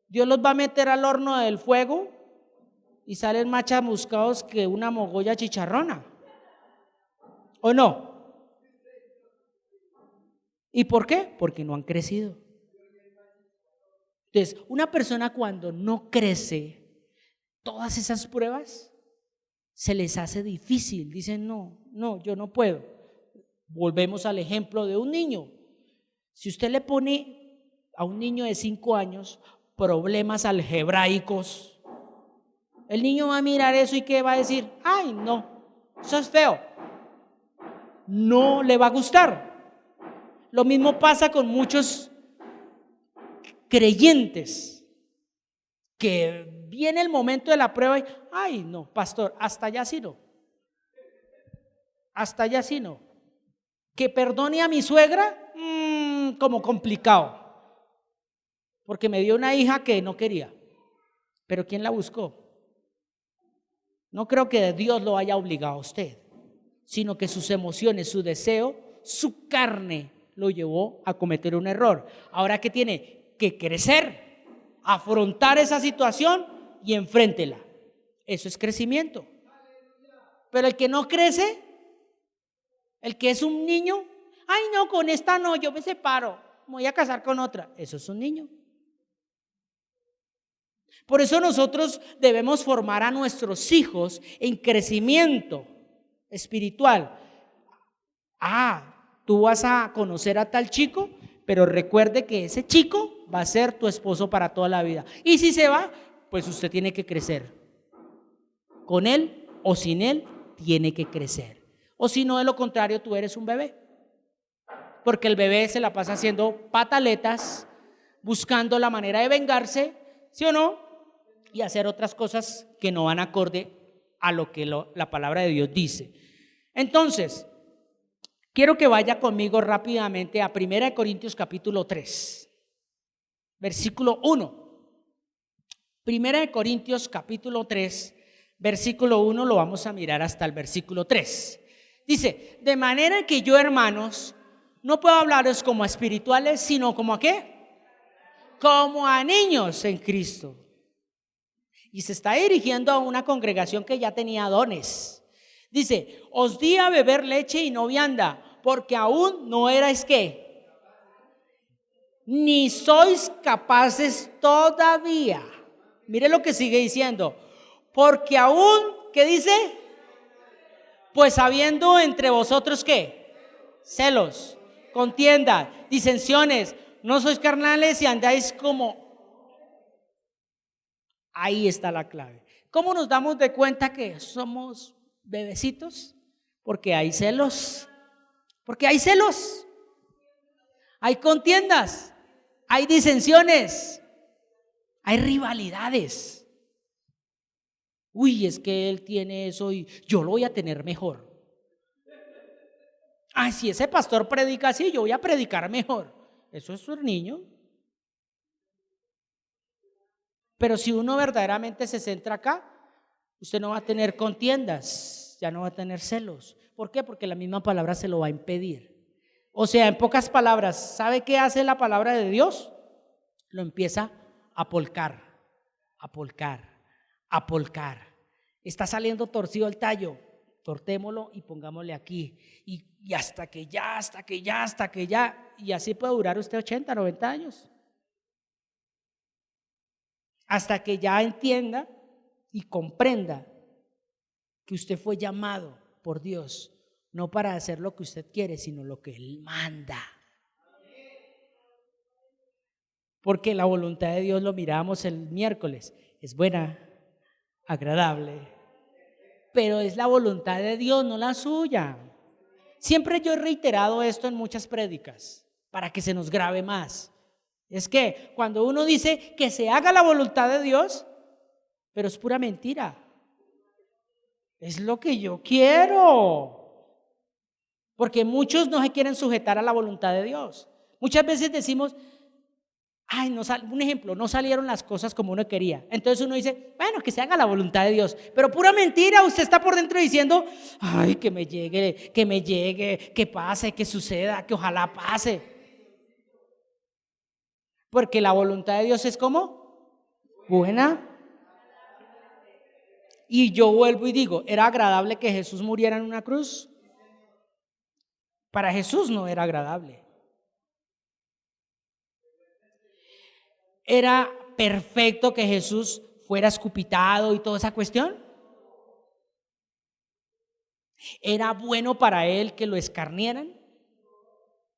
Dios los va a meter al horno del fuego y salen más chamuscados que una mogolla chicharrona. ¿O no? ¿Y por qué? Porque no han crecido. Entonces, una persona cuando no crece, todas esas pruebas se les hace difícil. Dicen, no, yo no puedo. Volvemos al ejemplo de un niño. Si usted le pone a un niño de 5 años problemas algebraicos, el niño va a mirar eso y ¿qué va a decir? Ay, no, eso es feo. No le va a gustar. Lo mismo pasa con muchos creyentes que viene el momento de la prueba y, ay, no, pastor, hasta allá sí no. Que perdone a mi suegra, como complicado. porque me dio una hija que no quería. Pero ¿quién la buscó? No creo que Dios lo haya obligado a usted, sino que sus emociones, su deseo, su carne lo llevó a cometer un error. Ahora que tiene que crecer, afrontar esa situación y enfréntela. Eso es crecimiento. Pero el que no crece, el que es un niño, ay no, con esta no, yo me separo, me voy a casar con otra. Eso es un niño. Por eso nosotros debemos formar a nuestros hijos en crecimiento espiritual. Tú vas a conocer a tal chico, pero recuerde que ese chico va a ser tu esposo para toda la vida. Y si se va, pues usted tiene que crecer. Con él o sin él, tiene que crecer. O si no, de lo contrario, tú eres un bebé. Porque el bebé se la pasa haciendo pataletas, buscando la manera de vengarse, ¿sí o no? Y hacer otras cosas que no van acorde a lo que la palabra de Dios dice. Entonces, quiero que vaya conmigo rápidamente a 1 Corintios capítulo 3, versículo 1. 1 Corintios capítulo 3, versículo 1, lo vamos a mirar hasta el versículo 3. Dice, de manera que yo, hermanos, no puedo hablaros como a espirituales, sino como a ¿qué? Como a niños en Cristo. Y se está dirigiendo a una congregación que ya tenía dones. Dice, os di a beber leche y no vianda, porque aún no erais ¿qué? Ni sois capaces todavía. Mire lo que sigue diciendo. Porque aún, ¿qué dice? Pues habiendo entre vosotros ¿qué? Celos, contienda, disensiones, no sois carnales y andáis como... Ahí está la clave. ¿Cómo nos damos de cuenta que somos bebecitos? Porque hay celos. Porque hay celos. Hay contiendas. Hay disensiones. Hay rivalidades. Uy, es que él tiene eso y yo lo voy a tener mejor. Ay, si ese pastor predica así, yo voy a predicar mejor. Eso es un niño. Pero si uno verdaderamente se centra acá, usted no va a tener contiendas, ya no va a tener celos. ¿Por qué? Porque la misma palabra se lo va a impedir. O sea, en pocas palabras, ¿sabe qué hace la palabra de Dios? Lo empieza a polcar, a polcar, a polcar. Está saliendo torcido el tallo, cortémoslo y pongámosle aquí. Y hasta que ya, y así puede durar usted 80, 90 años. Hasta que ya entienda y comprenda que usted fue llamado por Dios, no para hacer lo que usted quiere, sino lo que Él manda. Porque la voluntad de Dios, lo miramos el miércoles, es buena, agradable, pero es la voluntad de Dios, no la suya. Siempre yo he reiterado esto en muchas prédicas, para que se nos grabe más. Es que cuando uno dice que se haga la voluntad de Dios, pero es pura mentira. Es lo que yo quiero. Porque muchos no se quieren sujetar a la voluntad de Dios. Muchas veces decimos, ay, un ejemplo, no salieron las cosas como uno quería. Entonces uno dice, bueno, que se haga la voluntad de Dios. Pero pura mentira, usted está por dentro diciendo, ay, que me llegue, que pase, que suceda, que ojalá pase. Porque la voluntad de Dios es como buena. Y yo vuelvo y digo, ¿era agradable que Jesús muriera en una cruz? Para Jesús no era agradable. ¿Era perfecto que Jesús fuera escupitado y toda esa cuestión? ¿Era bueno para él que lo escarnieran?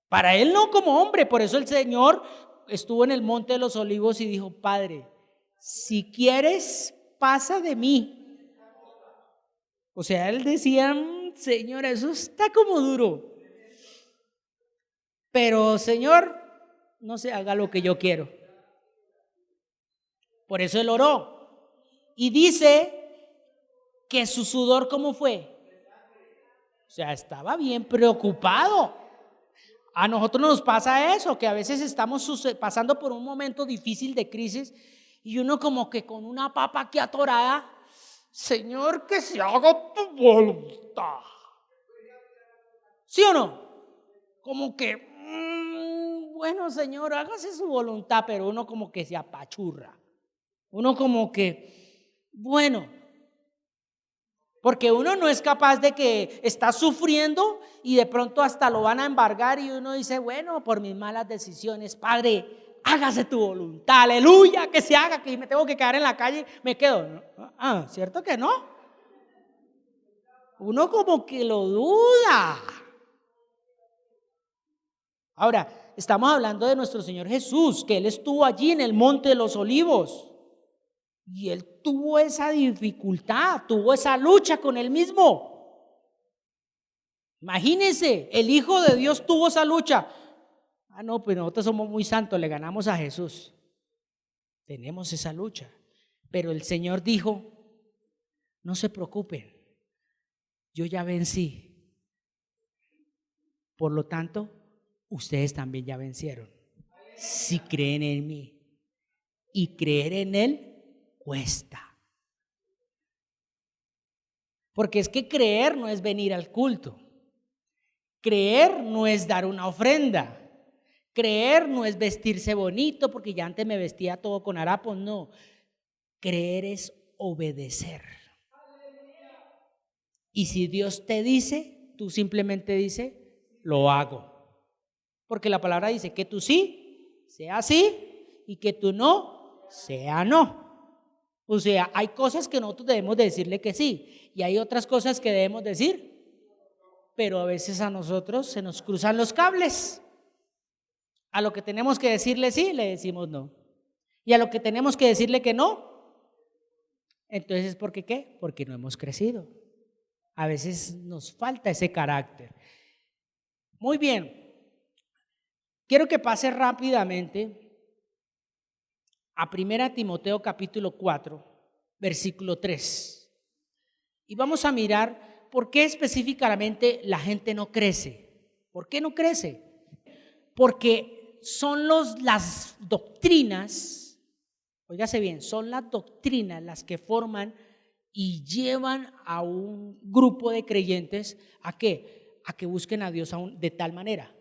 Para él no, como hombre. Por eso el Señor estuvo en el monte de los olivos y dijo, Padre, si quieres, pasa de mí. O sea, él decía, Señor, eso está como duro. Pero Señor, no se haga lo que yo quiero. Por eso él oró. Y dice que su sudor, ¿cómo fue? O sea, estaba bien preocupado. A nosotros nos pasa eso, que a veces estamos pasando por un momento difícil de crisis y uno como que con una papa aquí atorada, Señor, que se haga tu voluntad. ¿Sí o no? Como que, bueno, Señor, hágase su voluntad, pero uno como que se apachurra. Uno como que, bueno, porque uno no es capaz de que está sufriendo y de pronto hasta lo van a embargar y uno dice, bueno, por mis malas decisiones, Padre, hágase tu voluntad, aleluya, que se haga, que me tengo que quedar en la calle, me quedo. ¿Cierto que no? Uno como que lo duda. Ahora, estamos hablando de nuestro Señor Jesús, que Él estuvo allí en el Monte de los Olivos. Y Él tuvo esa dificultad, tuvo esa lucha con Él mismo. Imagínense, el Hijo de Dios tuvo esa lucha. No, pues nosotros somos muy santos, le ganamos a Jesús. Tenemos esa lucha. Pero el Señor dijo, no se preocupen, yo ya vencí. Por lo tanto, ustedes también ya vencieron. Si creen en mí. Y creer en Él cuesta. Porque es que creer no es venir al culto. Creer no es dar una ofrenda. Creer no es vestirse bonito, porque ya antes me vestía todo con harapos. No. Creer es obedecer. Y si Dios te dice, tú simplemente dices, lo hago. Porque la palabra dice que tú sí, sea sí, y que tú no, sea no. O sea, hay cosas que nosotros debemos decirle que sí, y hay otras cosas que debemos decir, pero a veces a nosotros se nos cruzan los cables. A lo que tenemos que decirle sí, le decimos no. Y a lo que tenemos que decirle que no, entonces ¿por qué qué? Porque no hemos crecido. A veces nos falta ese carácter. Muy bien. Quiero que pase rápidamente a 1 Timoteo capítulo 4, versículo 3. Y vamos a mirar por qué específicamente la gente no crece. ¿Por qué no crece? Porque son las doctrinas, óigase bien, son las doctrinas las que forman y llevan a un grupo de creyentes ¿a qué? A que busquen a Dios de tal manera.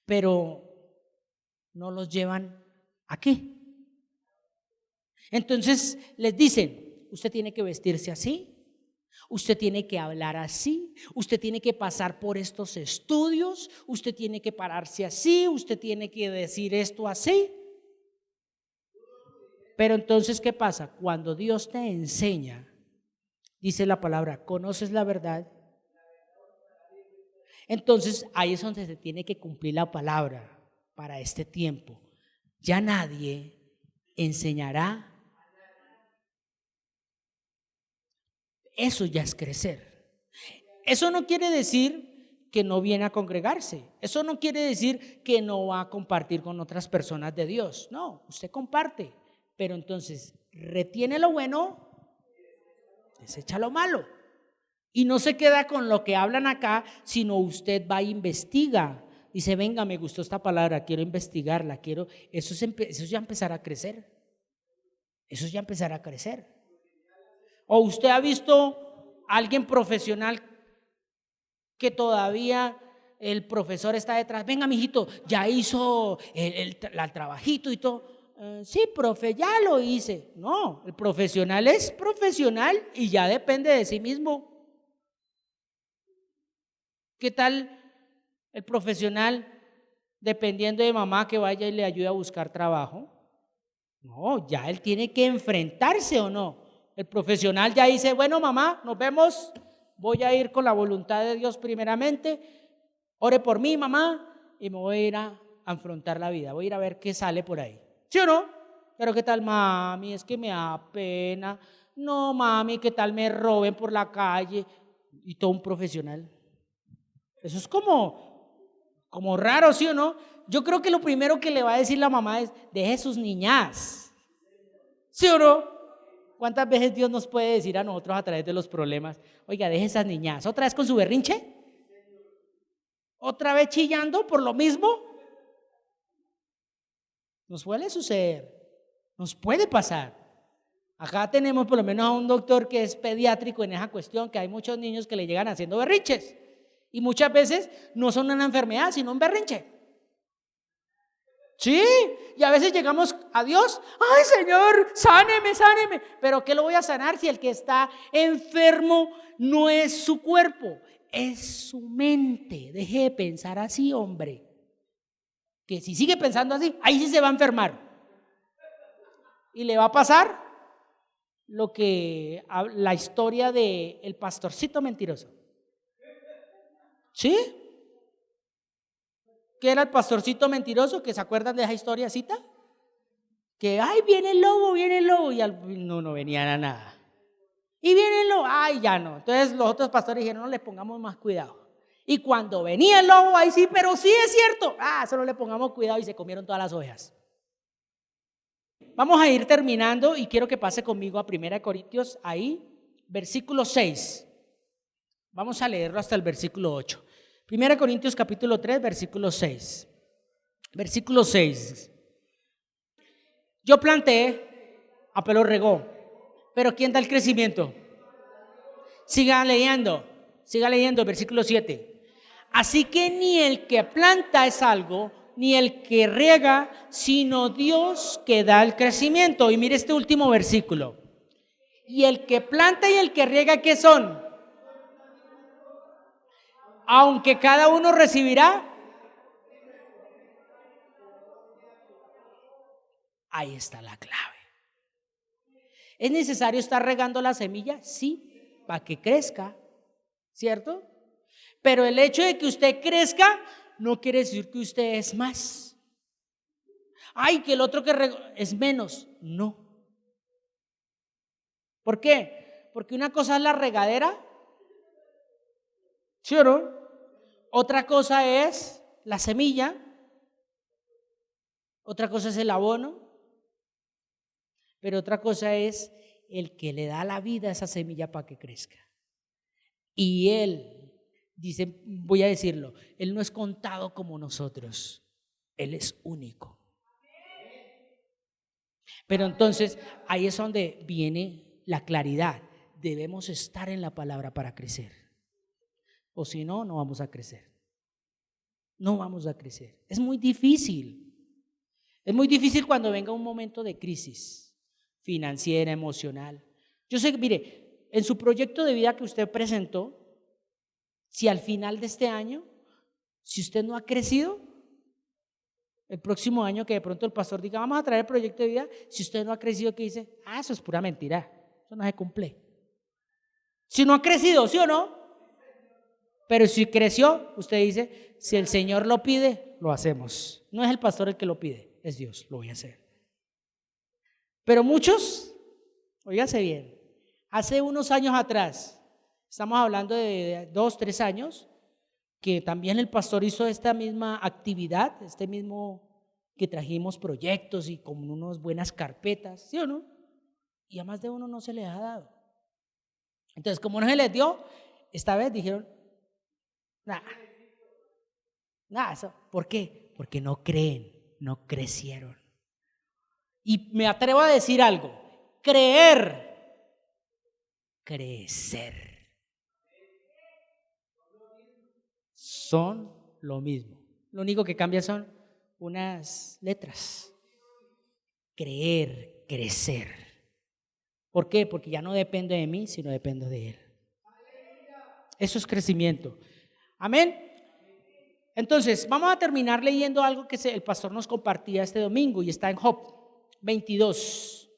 Pero no los llevan aquí. Entonces les dicen, usted tiene que vestirse así, usted tiene que hablar así, usted tiene que pasar por estos estudios, usted tiene que pararse así, usted tiene que decir esto así. Pero entonces, ¿qué pasa? Cuando Dios te enseña, dice la palabra, conoces la verdad. Entonces ahí es donde se tiene que cumplir la palabra para este tiempo. Ya nadie enseñará. Eso ya es crecer. Eso no quiere decir que no viene a congregarse. Eso no quiere decir que no va a compartir con otras personas de Dios. No, usted comparte, pero entonces retiene lo bueno, desecha lo malo. Y no se queda con lo que hablan acá, sino usted va e investiga. Dice, venga, me gustó esta palabra, quiero investigarla, quiero. Eso es ya empezar a crecer. Eso es ya empezar a crecer. ¿O usted ha visto a alguien profesional que todavía el profesor está detrás? Venga, mijito, ya hizo el trabajito y todo. Sí, profe, ya lo hice. No, el profesional es profesional y ya depende de sí mismo. ¿Qué tal el profesional dependiendo de mamá que vaya y le ayude a buscar trabajo? No, ya él tiene que enfrentarse, ¿o no? El profesional ya dice, bueno, mamá, nos vemos, voy a ir con la voluntad de Dios primeramente, ore por mí, mamá, y me voy a ir a afrontar la vida, voy a ir a ver qué sale por ahí. ¿Sí o no? Pero ¿qué tal, mami? Es que me da pena. No, mami, ¿qué tal me roben por la calle? Y todo un profesional. Eso es como raro, ¿sí o no? Yo creo que lo primero que le va a decir la mamá es, deje sus niñas. ¿Sí o no? ¿Cuántas veces Dios nos puede decir a nosotros a través de los problemas? Oiga, deje esas niñas. ¿Otra vez con su berrinche? otra vez chillando por lo mismo. Nos suele suceder, nos puede pasar. Acá tenemos por lo menos a un doctor que es pediátrico en esa cuestión, que hay muchos niños que le llegan haciendo berrinches y muchas veces no son una enfermedad sino un berrinche. Sí, y a veces llegamos a Dios, ay Señor, sáneme, sáneme, pero ¿qué lo voy a sanar si el que está enfermo no es su cuerpo, es su mente? Deje de pensar así, hombre, que si sigue pensando así, ahí sí se va a enfermar y le va a pasar lo que la historia de el pastorcito mentiroso. ¿Sí? ¿Qué era el pastorcito mentiroso? ¿Que se acuerdan de esa historiacita? Que, ay, viene el lobo, y no venía a nada. Y viene el lobo, ay, ya no. Entonces los otros pastores dijeron, no le pongamos más cuidado. Y cuando venía el lobo, ahí sí, pero sí es cierto. Solo le pongamos cuidado y se comieron todas las ovejas. Vamos a ir terminando y quiero que pase conmigo a 1 Corintios, ahí, versículo 6. Vamos a leerlo hasta el versículo 8. 1 Corintios capítulo 3, versículo 6. Versículo 6. Yo planté, Apolo regó, pero ¿quién da el crecimiento? Siga leyendo el versículo 7. Así que ni el que planta es algo, ni el que riega, sino Dios que da el crecimiento. Y mire este último versículo. Y el que planta y el que riega, ¿qué son? Aunque cada uno recibirá. Ahí está la clave. ¿Es necesario estar regando la semilla? Sí, para que crezca, ¿cierto? Pero el hecho de que usted crezca no quiere decir que usted es más. Ay, que el otro que regó es menos. No. ¿Por qué? Porque una cosa es la regadera, ¿sí o no? Otra cosa es la semilla. Otra cosa es el abono. Pero otra cosa es el que le da la vida a esa semilla para que crezca. Y él dice, voy a decirlo, él no es contado como nosotros, él es único. Pero entonces ahí es donde viene la claridad. Debemos estar en la palabra para crecer. O si no, no vamos a crecer. No vamos a crecer. Es muy difícil. Es muy difícil cuando venga un momento de crisis financiera, emocional. Yo sé que, mire, en su proyecto de vida que usted presentó, si al final de este año, si usted no ha crecido, el próximo año que de pronto el pastor diga, vamos a traer el proyecto de vida, si usted no ha crecido, ¿qué dice? Eso es pura mentira, eso no se cumple. Si no ha crecido, ¿sí o no? Pero si creció, usted dice, si el Señor lo pide, lo hacemos. No es el pastor el que lo pide, es Dios, lo voy a hacer. Pero muchos, óigase bien, hace unos años atrás, estamos hablando de 2, 3 años, que también el pastor hizo esta misma actividad, este mismo que trajimos proyectos y con unas buenas carpetas, ¿sí o no? Y a más de uno no se les ha dado. Entonces, como no se les dio, esta vez dijeron, nada, eso. ¿Por qué? Porque no creen, no crecieron. Y me atrevo a decir algo, creer, crecer, son lo mismo. Lo único que cambia son unas letras. Creer, crecer. ¿Por qué? Porque ya no depende de mí, sino dependo de Él. Eso es crecimiento. Amén. Entonces, vamos a terminar leyendo algo que el pastor nos compartía este domingo y está en Job 22,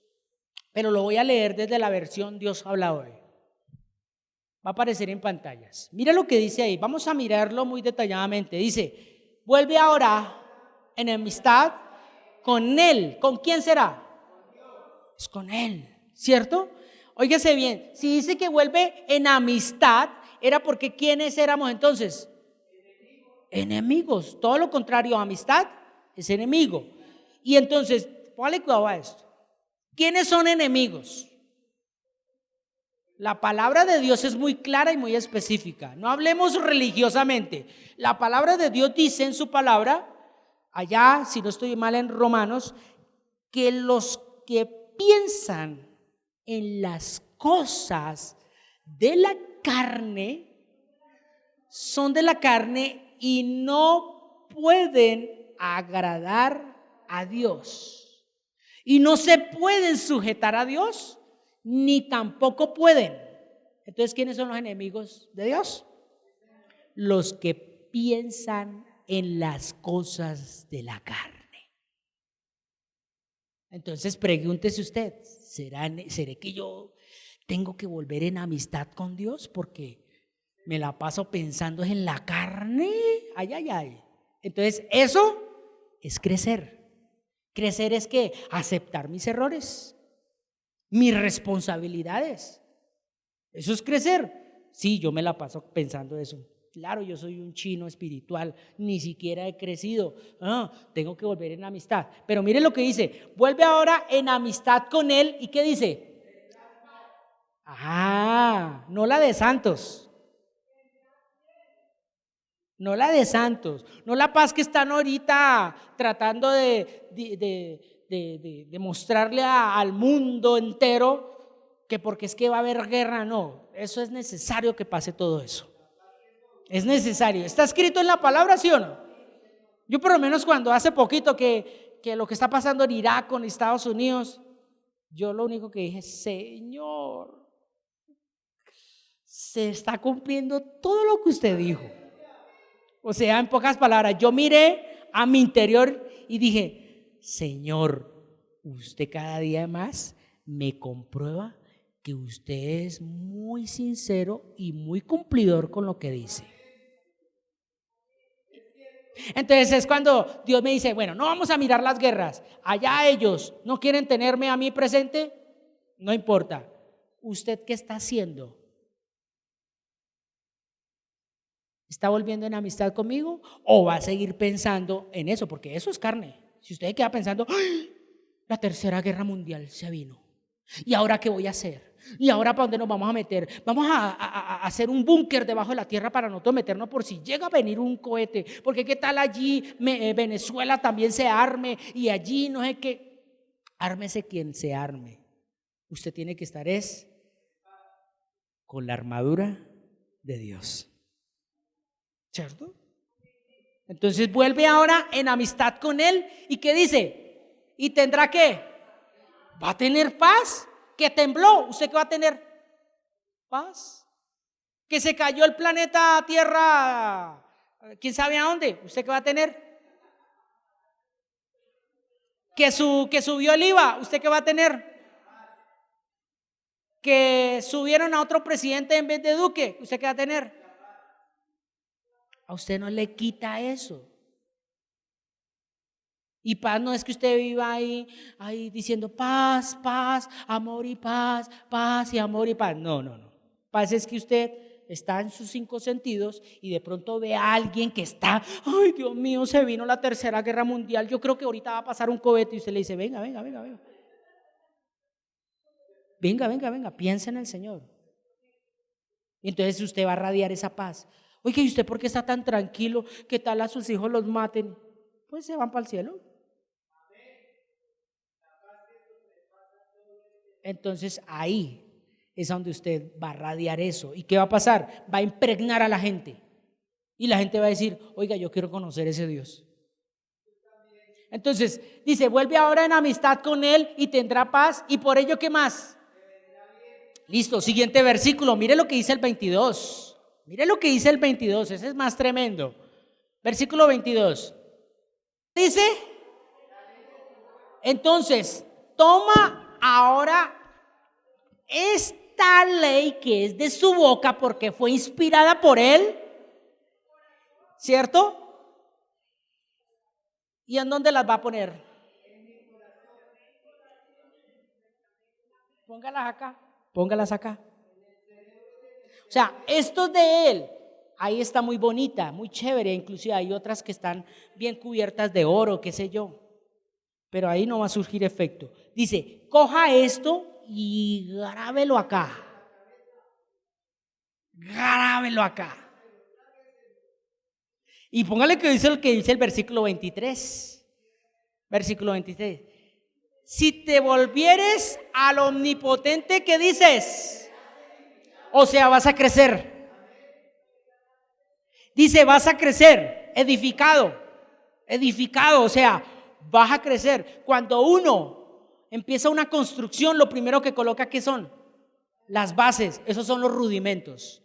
pero lo voy a leer desde la versión Dios habla hoy. Va a aparecer en pantallas. Mira lo que dice ahí, vamos a mirarlo muy detalladamente. Dice, vuelve ahora en amistad con Él. ¿Con quién será? Es con Él, ¿cierto? Óigase bien, si dice que vuelve en amistad, era porque ¿quiénes éramos entonces? Enemigos. Todo lo contrario a amistad es enemigo. Y entonces, póngale cuidado a esto. ¿Quiénes son enemigos? La palabra de Dios es muy clara y muy específica. No hablemos religiosamente. La palabra de Dios dice en su palabra, allá, si no estoy mal en Romanos, que los que piensan en las cosas de la carne son de la carne y no pueden agradar a Dios. Y no se pueden sujetar a Dios, ni tampoco pueden. Entonces, ¿quiénes son los enemigos de Dios? Los que piensan en las cosas de la carne. Entonces, pregúntese usted, ¿seré que yo tengo que volver en amistad con Dios porque me la paso pensando en la carne? Ay, ay, ay. Entonces, eso es crecer. Crecer es que aceptar mis errores, mis responsabilidades. Eso es crecer. Sí, yo me la paso pensando eso. Claro, yo soy un chino espiritual, ni siquiera he crecido. Tengo que volver en amistad. Pero mire lo que dice, vuelve ahora en amistad con él. ¿Y qué dice? No la de santos. No la de santos. No la paz que están ahorita tratando de mostrarle al mundo entero que porque es que va a haber guerra. No, eso es necesario que pase todo eso. Es necesario. ¿Está escrito en la palabra, sí o no? Yo por lo menos cuando hace poquito que lo que está pasando en Irak con Estados Unidos, yo lo único que dije, Señor, se está cumpliendo todo lo que usted dijo. O sea, en pocas palabras, yo miré a mi interior y dije, Señor, usted cada día más me comprueba que usted es muy sincero y muy cumplidor con lo que dice. Entonces es cuando Dios me dice, bueno, no vamos a mirar las guerras. Allá ellos no quieren tenerme a mí presente, no importa. ¿Usted qué está haciendo? ¿Está volviendo en amistad conmigo o va a seguir pensando en eso? Porque eso es carne. Si usted queda pensando, ¡ay! La tercera guerra mundial se vino. ¿Y ahora qué voy a hacer? ¿Y ahora para dónde nos vamos a meter? Vamos a hacer un búnker debajo de la tierra para nosotros meternos por si llega a venir un cohete. Porque qué tal allí Venezuela también se arme y allí no sé qué. Ármese quien se arme. Usted tiene que estar con la armadura de Dios. ¿Cierto? Entonces vuelve ahora en amistad con Él. ¿Y qué dice? ¿Y tendrá qué? ¿Va a tener paz? ¿Que tembló? ¿Usted qué va a tener? Paz. ¿Que se cayó el planeta Tierra? ¿Quién sabe a dónde? ¿Usted qué va a tener? ¿Que subió el IVA? ¿Usted qué va a tener? ¿Que subieron a otro presidente en vez de Duque? ¿Usted qué va a tener? A usted no le quita eso. Y paz no es que usted viva ahí diciendo paz, paz, amor y paz, paz y amor y paz. No. Paz es que usted está en sus 5 sentidos y de pronto ve a alguien que está, ay Dios mío, se vino la tercera guerra mundial, yo creo que ahorita va a pasar un cohete, y usted le dice, venga. Venga, piensa en el Señor. Y entonces usted va a radiar esa paz. Oye, ¿y usted por qué está tan tranquilo? ¿Qué tal a sus hijos los maten? Pues se van para el cielo. Entonces ahí es donde usted va a radiar eso. ¿Y qué va a pasar? Va a impregnar a la gente. Y la gente va a decir, oiga, yo quiero conocer ese Dios. Entonces dice, vuelve ahora en amistad con Él y tendrá paz. ¿Y por ello qué más? Listo, siguiente versículo. Mire lo que dice el 22. Mire lo que dice el 22. Ese es más tremendo. Versículo 22. Dice, entonces, toma ahora esta ley que es de su boca porque fue inspirada por Él, ¿cierto? ¿Y en dónde las va a poner? Póngalas acá. O sea, esto es de Él. Ahí está muy bonita, muy chévere. Inclusive hay otras que están bien cubiertas de oro, qué sé yo. Pero ahí no va a surgir efecto. Dice, coja esto y grábelo acá. Grábelo acá. Y póngale que dice lo que dice el versículo 23. Versículo 23. Si te volvieres al omnipotente, ¿qué dices? O sea, vas a crecer. Dice, vas a crecer, edificado, o sea, vas a crecer. Cuando uno empieza una construcción, lo primero que coloca, ¿qué son? Las bases, esos son los rudimentos.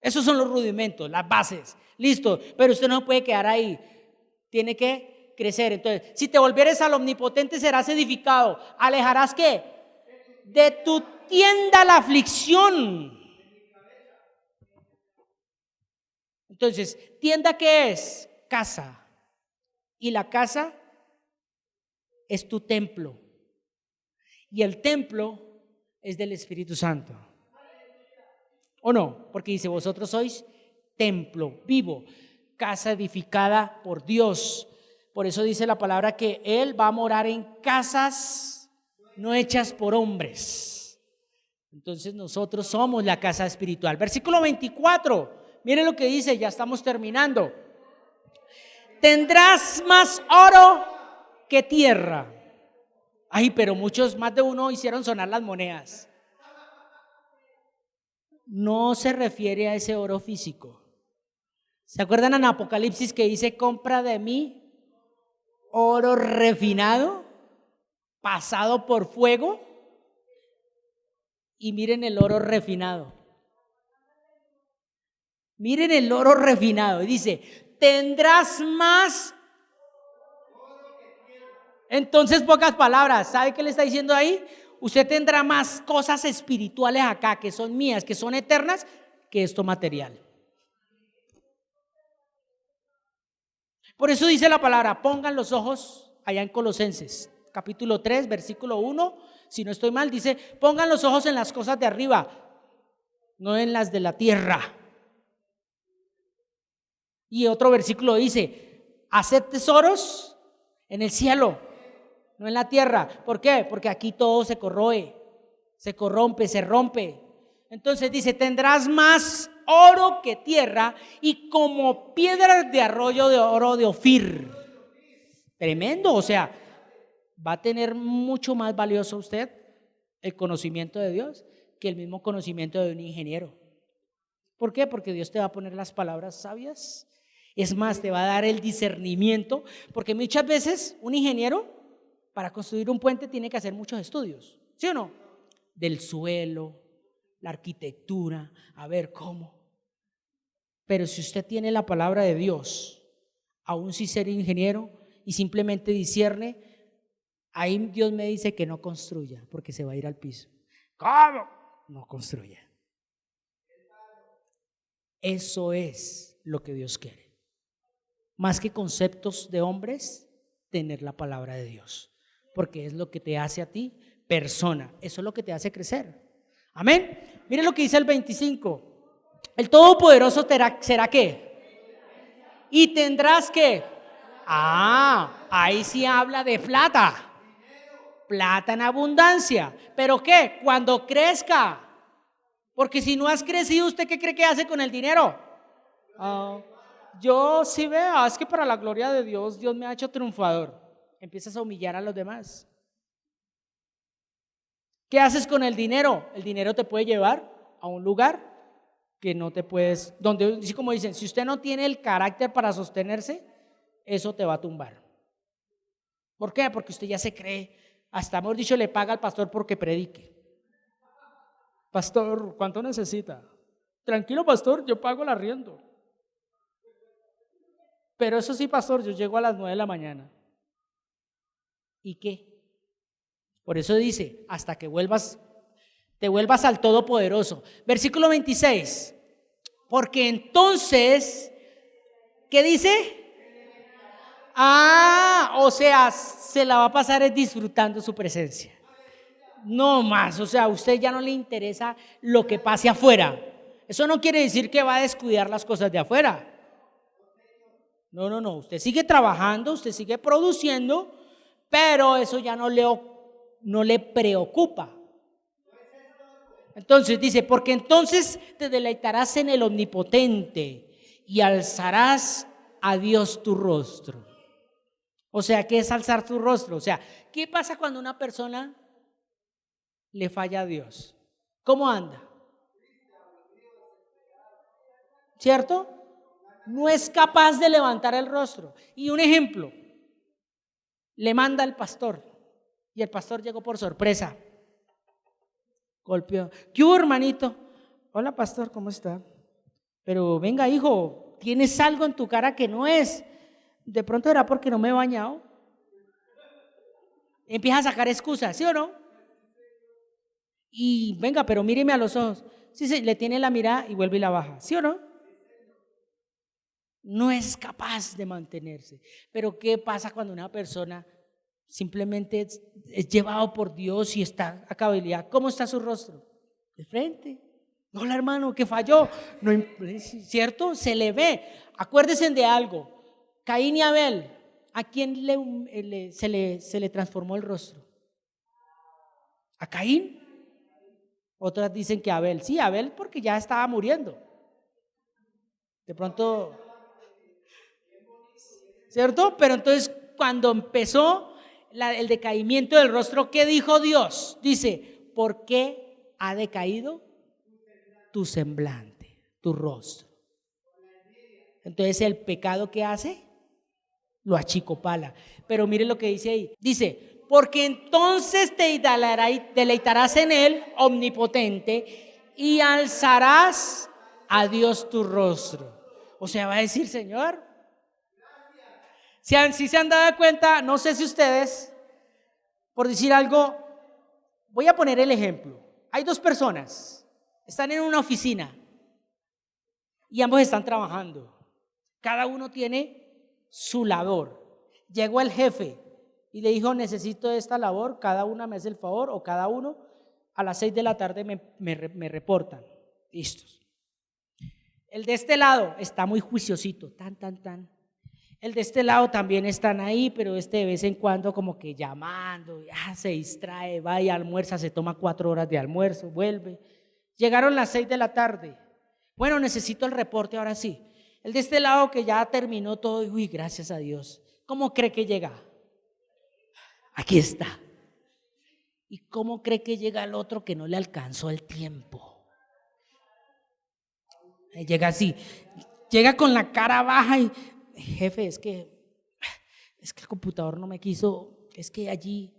Esos son los rudimentos, las bases. Listo, pero usted no puede quedar ahí. Tiene que crecer. Entonces, si te volvieres al omnipotente, serás edificado. ¿Alejarás qué? De tu tienda la aflicción. Entonces, ¿tienda qué es? Casa. Y la casa es tu templo. Y el templo es del Espíritu Santo. ¿O no? Porque dice, vosotros sois templo vivo, casa edificada por Dios. Por eso dice la palabra que Él va a morar en casas no hechas por hombres. Entonces nosotros somos la casa espiritual. Versículo 24, miren lo que dice, ya estamos terminando. Tendrás más oro que tierra. Ay, pero muchos, más de uno hicieron sonar las monedas. No se refiere a ese oro físico. ¿Se acuerdan en Apocalipsis que dice, compra de mí oro refinado, pasado por fuego? Y miren el oro refinado. Miren el oro refinado. Y dice, tendrás más. Entonces, pocas palabras, ¿sabe qué le está diciendo ahí? Usted tendrá más cosas espirituales acá, que son mías, que son eternas, que esto material. Por eso dice la palabra, pongan los ojos allá en Colosenses, capítulo 3, versículo 1, si no estoy mal, dice, pongan los ojos en las cosas de arriba, no en las de la tierra. Y otro versículo dice, haced tesoros en el cielo, no en la tierra. ¿Por qué? Porque aquí todo se corroe, se corrompe, se rompe. Entonces dice, tendrás más oro que tierra y como piedras de arroyo de oro de Ofir. Tremendo, o sea, va a tener mucho más valioso usted el conocimiento de Dios que el mismo conocimiento de un ingeniero. ¿Por qué? Porque Dios te va a poner las palabras sabias. Es más, te va a dar el discernimiento, porque muchas veces un ingeniero para construir un puente tiene que hacer muchos estudios, ¿sí o no? Del suelo, la arquitectura, a ver cómo. Pero si usted tiene la palabra de Dios, aún sin ser ingeniero y simplemente discierne, ahí Dios me dice que no construya porque se va a ir al piso. ¿Cómo? No construya. Eso es lo que Dios quiere. Más que conceptos de hombres, tener la palabra de Dios, porque es lo que te hace a ti persona. Eso es lo que te hace crecer. Amén. Mire lo que dice el 25. El Todopoderoso será ¿qué? Y tendrás ¿qué? Ahí sí habla de plata. Plata en abundancia. ¿Pero qué? Cuando crezca. Porque si no has crecido, ¿usted qué cree que hace con el dinero? Yo sí veo, es que para la gloria de Dios, Dios me ha hecho triunfador. Empiezas a humillar a los demás. ¿Qué haces con el dinero? El dinero te puede llevar a un lugar que no te puedes, donde, así como dicen, si usted no tiene el carácter para sostenerse, eso te va a tumbar. ¿Por qué? Porque usted ya se cree, hasta mejor dicho, le paga al pastor porque predique. Pastor, ¿cuánto necesita? Tranquilo, pastor, yo pago el arriendo. Pero eso sí, pastor, yo llego a las 9 de la mañana. ¿Y qué? Por eso dice, hasta que te vuelvas al Todopoderoso. Versículo 26. Porque entonces, ¿qué dice? O sea, se la va a pasar disfrutando su presencia. No más, o sea, a usted ya no le interesa lo que pase afuera. Eso no quiere decir que va a descuidar las cosas de afuera. No, usted sigue trabajando, usted sigue produciendo, pero eso ya no le preocupa. Entonces dice, porque entonces te deleitarás en el Omnipotente y alzarás a Dios tu rostro. O sea, ¿qué es alzar tu rostro? O sea, ¿qué pasa cuando una persona le falla a Dios? ¿Cómo anda? ¿Cierto? No es capaz de levantar el rostro. Y un ejemplo, le manda al pastor y el pastor llegó por sorpresa. Golpeó. ¿Qué hubo, hermanito? Hola, pastor, ¿cómo está? Pero venga, hijo, tienes algo en tu cara que no es. De pronto era porque no me he bañado. Empieza a sacar excusas, ¿sí o no? Y venga, pero míreme a los ojos. Sí, sí, le tiene la mirada y vuelve y la baja, ¿sí o no? No es capaz de mantenerse. Pero ¿qué pasa cuando una persona simplemente es llevado por Dios y está a cabalidad? ¿Cómo está su rostro? De frente. Hola, hermano, que falló. No, ¿cierto? Se le ve. Acuérdense de algo. Caín y Abel, ¿a quién se le transformó el rostro? ¿A Caín? Otras dicen que Abel. Sí, Abel porque ya estaba muriendo. De pronto, ¿cierto? Pero entonces cuando empezó el decaimiento del rostro, ¿qué dijo Dios? Dice, ¿por qué ha decaído tu semblante, tu rostro? Entonces el pecado que hace lo achicopala. Pero mire lo que dice ahí. Dice, porque entonces te deleitarás en él, omnipotente, y alzarás a Dios tu rostro. O sea, va a decir, Señor, si se han dado cuenta, no sé si ustedes, por decir algo, voy a poner el ejemplo. Hay dos personas, están en una oficina y ambos están trabajando. Cada uno tiene su labor. Llegó el jefe y le dijo, necesito esta labor, cada una me hace el favor, o cada uno a las 6 de la tarde me reportan. Listos. El de este lado está muy juiciosito, tan. El de este lado también están ahí, pero de vez en cuando como que llamando, se distrae, va y almuerza, se toma 4 horas de almuerzo, vuelve. Llegaron las 6 de la tarde. Bueno, necesito el reporte ahora sí. El de este lado que ya terminó todo, uy, gracias a Dios. ¿Cómo cree que llega? Aquí está. ¿Y cómo cree que llega el otro que no le alcanzó el tiempo? Llega así, llega con la cara baja y, jefe, es que el computador no me quiso, es que allí,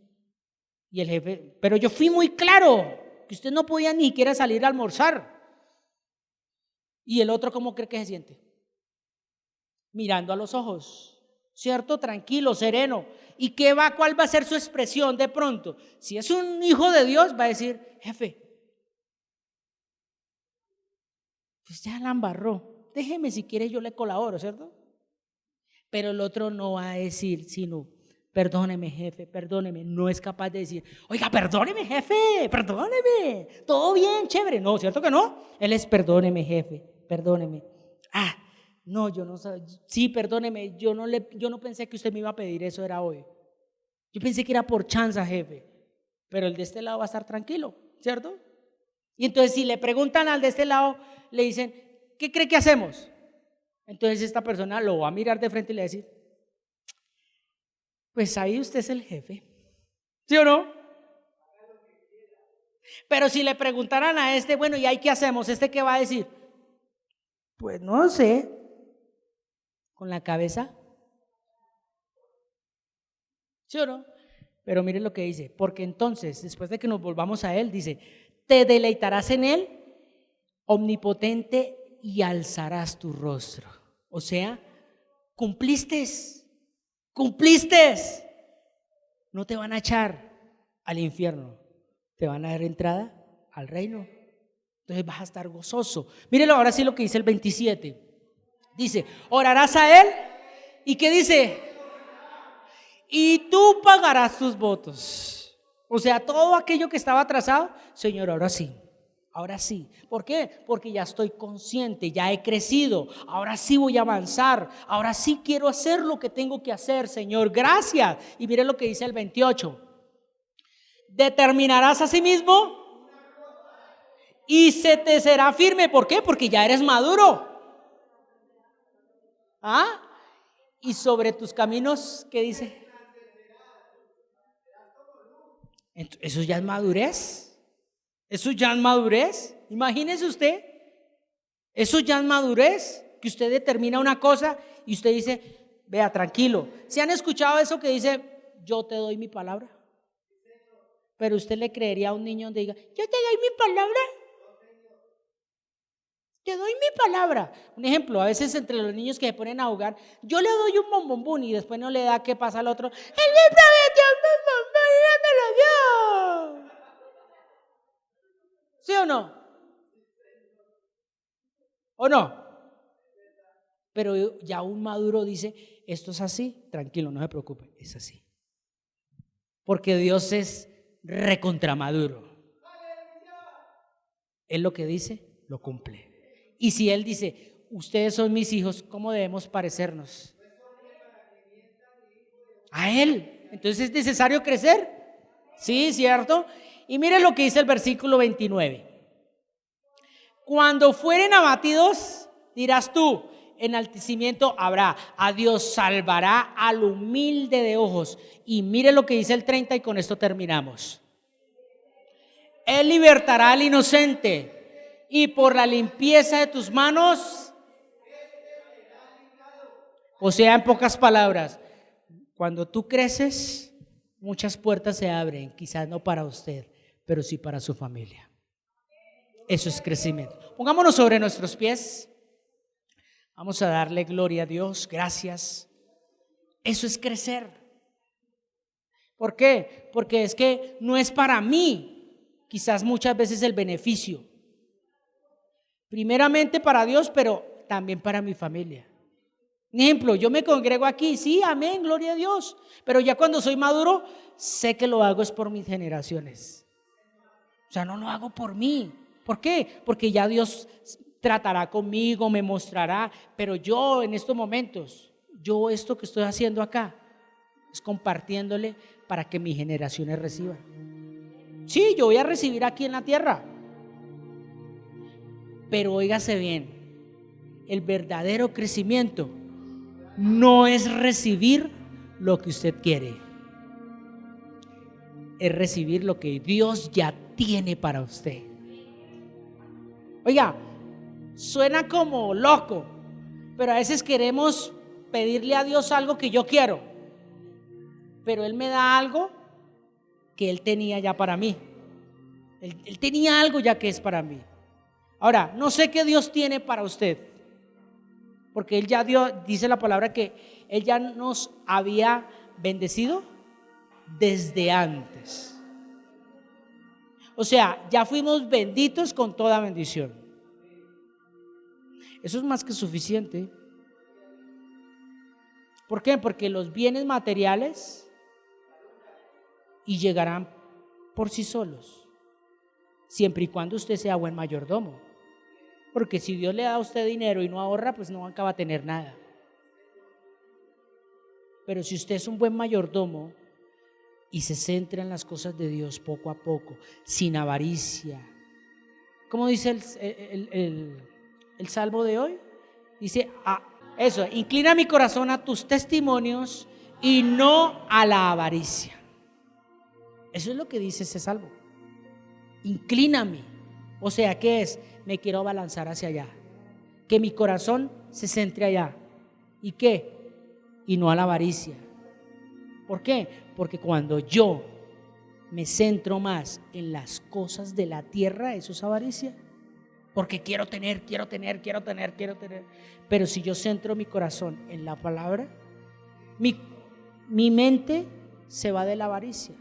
y el jefe, pero yo fui muy claro, que usted no podía ni siquiera salir a almorzar. Y el otro, ¿cómo cree que se siente? Mirando a los ojos, ¿cierto? Tranquilo, sereno. ¿Y cuál va a ser su expresión de pronto? Si es un hijo de Dios, va a decir, jefe, pues ya la embarró, déjeme si quiere yo le colaboro, ¿cierto? Pero el otro no va a decir, sino, perdóneme, jefe, perdóneme. No es capaz de decir, oiga, perdóneme, jefe, perdóneme, todo bien, chévere. No, ¿cierto que no? Él es, perdóneme, jefe, perdóneme. No, yo no sabía. Sí, perdóneme, yo no pensé que usted me iba a pedir eso, era hoy. Yo pensé que era por chanza, jefe. Pero el de este lado va a estar tranquilo, ¿cierto? Y entonces si le preguntan al de este lado, le dicen, ¿qué cree que hacemos? Entonces esta persona lo va a mirar de frente y le va a decir, pues ahí usted es el jefe, ¿sí o no? Pero si le preguntaran a este, bueno, ¿y ahí qué hacemos? ¿Este qué va a decir? Pues no sé, con la cabeza, ¿sí o no? Pero miren lo que dice, porque entonces, después de que nos volvamos a él, dice, te deleitarás en él, omnipotente, y alzarás tu rostro. O sea, cumpliste, no te van a echar al infierno, te van a dar entrada al reino. Entonces vas a estar gozoso. Mírenlo ahora sí lo que dice el 27. Dice, orarás a él, ¿y qué dice? Y tú pagarás tus votos. O sea, todo aquello que estaba atrasado, Señor, ahora sí. Ahora sí. ¿Por qué? Porque ya estoy consciente, ya he crecido. Ahora sí voy a avanzar. Ahora sí quiero hacer lo que tengo que hacer, Señor. Gracias. Y mire lo que dice el 28. Determinarás a sí mismo y se te será firme. ¿Por qué? Porque ya eres maduro. ¿Ah? Y sobre tus caminos, ¿qué dice? Eso ya es madurez. Eso ya es madurez. Imagínese usted. Eso ya es madurez. Que usted determina una cosa y usted dice, vea, tranquilo. ¿Se han escuchado eso que dice, yo te doy mi palabra? Pero usted le creería a un niño donde diga, yo te doy mi palabra. Te doy mi palabra. Un ejemplo, a veces entre los niños que se ponen a jugar, yo le doy un bombombón y después no le da, ¿qué pasa al otro? Él me prometió un bombombón y no me lo dio. ¿Sí o no? ¿O no? Pero ya un maduro dice, esto es así, tranquilo, no se preocupe, es así. Porque Dios es recontramaduro. Él lo que dice, lo cumple. Y si Él dice, ustedes son mis hijos, ¿cómo debemos parecernos? A Él. Entonces es necesario crecer. Sí, ¿cierto? Y mire lo que dice el versículo 29. Cuando fueren abatidos, dirás tú, enaltecimiento habrá, a Dios salvará al humilde de ojos. Y mire lo que dice el 30 y con esto terminamos. Él libertará al inocente y por la limpieza de tus manos, o sea, en pocas palabras, cuando tú creces, muchas puertas se abren, quizás no para usted, pero sí para su familia. Eso es crecimiento. Pongámonos sobre nuestros pies. Vamos a darle gloria a Dios, gracias. Eso es crecer. ¿Por qué? Porque es que no es para mí, quizás muchas veces el beneficio. Primeramente para Dios, pero también para mi familia. Un ejemplo, yo me congrego aquí, sí, amén, gloria a Dios. Pero ya cuando soy maduro, sé que lo hago es por mis generaciones. O sea, no lo hago por mí. ¿Por qué? Porque ya Dios tratará conmigo, me mostrará, pero yo en estos momentos, yo esto que estoy haciendo acá, es compartiéndole para que mis generaciones reciban. Sí, yo voy a recibir aquí en la tierra, pero óigase bien, el verdadero crecimiento no es recibir lo que usted quiere, es recibir lo que Dios ya tiene para usted. Oiga, suena como loco, pero a veces queremos pedirle a Dios algo que yo quiero, pero Él me da algo que Él tenía ya para mí. Él tenía algo ya que es para mí. Ahora, no sé qué Dios tiene para usted, porque Él ya dio, dice la palabra que Él ya nos había bendecido desde antes. O sea, ya fuimos benditos con toda bendición. Eso es más que suficiente. ¿Por qué? Porque los bienes materiales y llegarán por sí solos, siempre y cuando usted sea buen mayordomo. Porque si Dios le da a usted dinero y no ahorra, pues no acaba de tener nada. Pero si usted es un buen mayordomo y se centra en las cosas de Dios poco a poco, sin avaricia, ¿cómo dice el salmo de hoy? Dice, eso, inclina mi corazón a tus testimonios y no a la avaricia. Eso es lo que dice ese salmo. Inclíname. O sea, ¿qué es? Me quiero balanzar hacia allá. Que mi corazón se centre allá. ¿Y qué? Y no a la avaricia. ¿Por qué? Porque cuando yo me centro más en las cosas de la tierra, eso es avaricia. Porque quiero tener. Pero si yo centro mi corazón en la palabra, mi mente se va de la avaricia.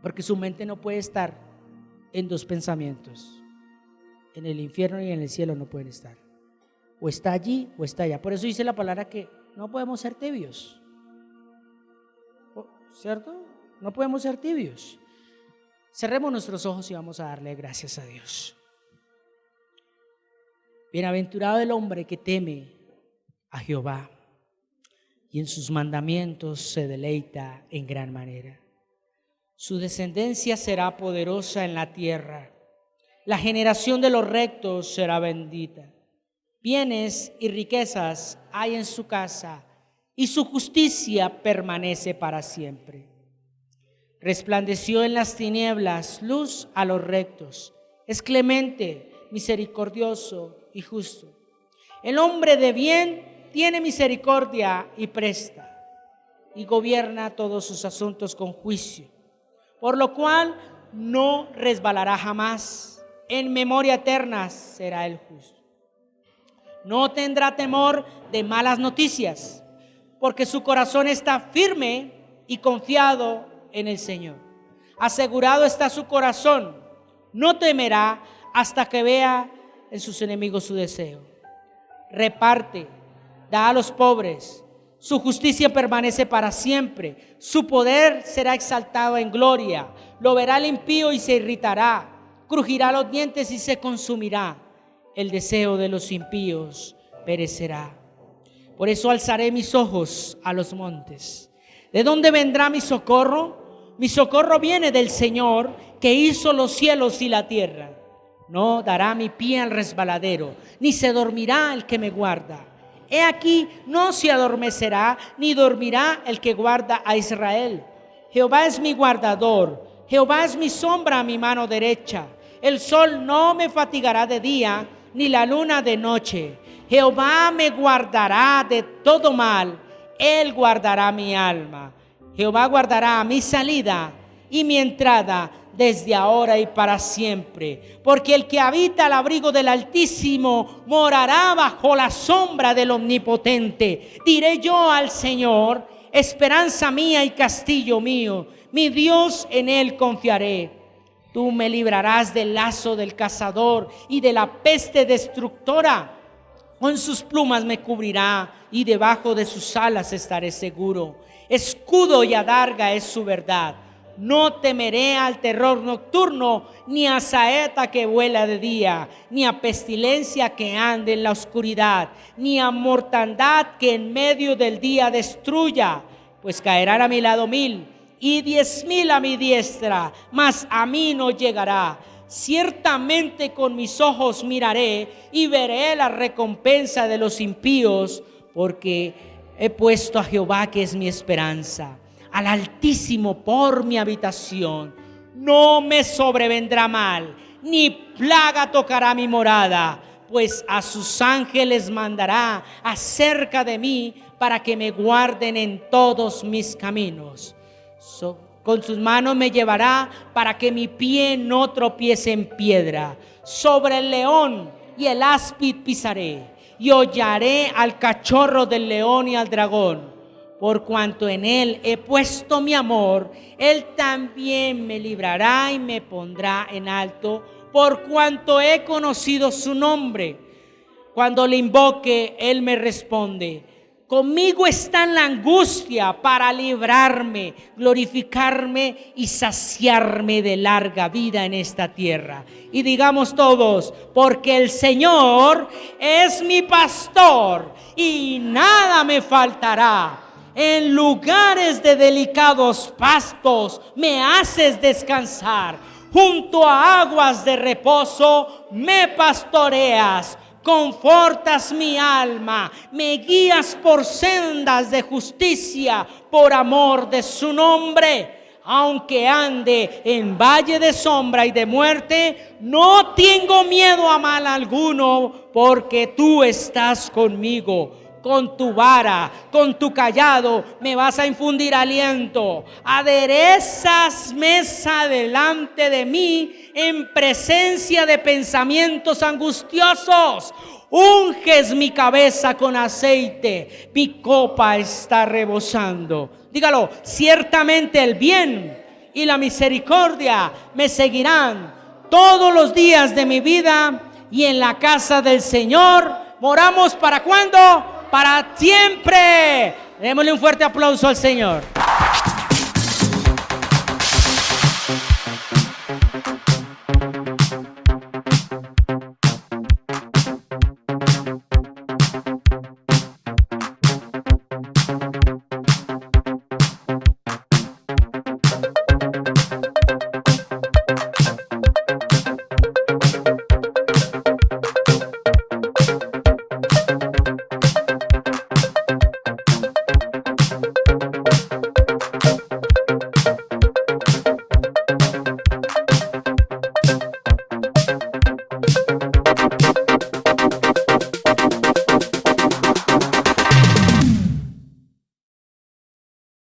Porque su mente no puede estar en dos pensamientos. En el infierno y en el cielo no pueden estar. O está allí o está allá. Por eso dice la palabra que no podemos ser tibios. ¿Cierto? No podemos ser tibios. Cerremos nuestros ojos y vamos a darle gracias a Dios. Bienaventurado el hombre que teme a Jehová y en sus mandamientos se deleita en gran manera. Su descendencia será poderosa en la tierra La generación de los rectos será bendita. Bienes y riquezas hay en su casa, y su justicia permanece para siempre. Resplandeció en las tinieblas luz a los rectos. Es clemente, misericordioso y justo. El hombre de bien tiene misericordia y presta, y gobierna todos sus asuntos con juicio, por lo cual no resbalará jamás. En memoria eterna será el justo. No tendrá temor de malas noticias, porque su corazón está firme y confiado en el Señor. Asegurado está su corazón, no temerá hasta que vea en sus enemigos su deseo. Reparte, da a los pobres, su justicia permanece para siempre, su poder será exaltado en gloria. Lo verá el impío y se irritará, crujirá los dientes y se consumirá. El deseo de los impíos perecerá. Por eso alzaré mis ojos a los montes. ¿De dónde vendrá mi socorro? Mi socorro viene del Señor, que hizo los cielos y la tierra. No dará mi pie al resbaladero, ni se dormirá el que me guarda. He aquí, no se adormecerá, ni dormirá el que guarda a Israel. Jehová es mi guardador, Jehová es mi sombra a mi mano derecha. El sol no me fatigará de día, ni la luna de noche. Jehová me guardará de todo mal, Él guardará mi alma. Jehová guardará mi salida y mi entrada desde ahora y para siempre. Porque el que habita al abrigo del Altísimo morará bajo la sombra del Omnipotente. Diré yo al Señor, esperanza mía y castillo mío, mi Dios, en Él confiaré. Tú me librarás del lazo del cazador y de la peste destructora. Con sus plumas me cubrirá y debajo de sus alas estaré seguro. Escudo y adarga es su verdad. No temeré al terror nocturno, ni a saeta que vuela de día, ni a pestilencia que ande en la oscuridad, ni a mortandad que en medio del día destruya. Pues caerán a mi lado 1000 y 10,000 a mi diestra, mas a mí no llegará. Ciertamente con mis ojos miraré y veré la recompensa de los impíos, porque he puesto a Jehová, que es mi esperanza, al Altísimo por mi habitación. No me sobrevendrá mal, ni plaga tocará mi morada, pues a sus ángeles mandará acerca de mí para que me guarden en todos mis caminos. Con sus manos me llevará para que mi pie no tropiece en piedra. Sobre el león y el áspid pisaré, y hollaré al cachorro del león y al dragón. Por cuanto en él he puesto mi amor, él también me librará y me pondrá en alto, por cuanto he conocido su nombre. Cuando le invoque, él me responde. Conmigo está en la angustia para librarme, glorificarme y saciarme de larga vida en esta tierra. Y digamos todos, porque el Señor es mi pastor y nada me faltará. En lugares de delicados pastos me haces descansar. Junto a aguas de reposo me pastoreas. Confortas mi alma, me guías por sendas de justicia, por amor de su nombre. Aunque ande en valle de sombra y de muerte, no tengo miedo a mal alguno, porque tú estás conmigo. Con tu vara, con tu cayado, me vas a infundir aliento. Aderezas mesa delante de mí en presencia de pensamientos angustiosos. Unges mi cabeza con aceite, mi copa está rebosando. Dígalo, ciertamente el bien y la misericordia me seguirán todos los días de mi vida, y en la casa del Señor moramos. ¿Para cuándo? Para siempre. Démosle un fuerte aplauso al Señor.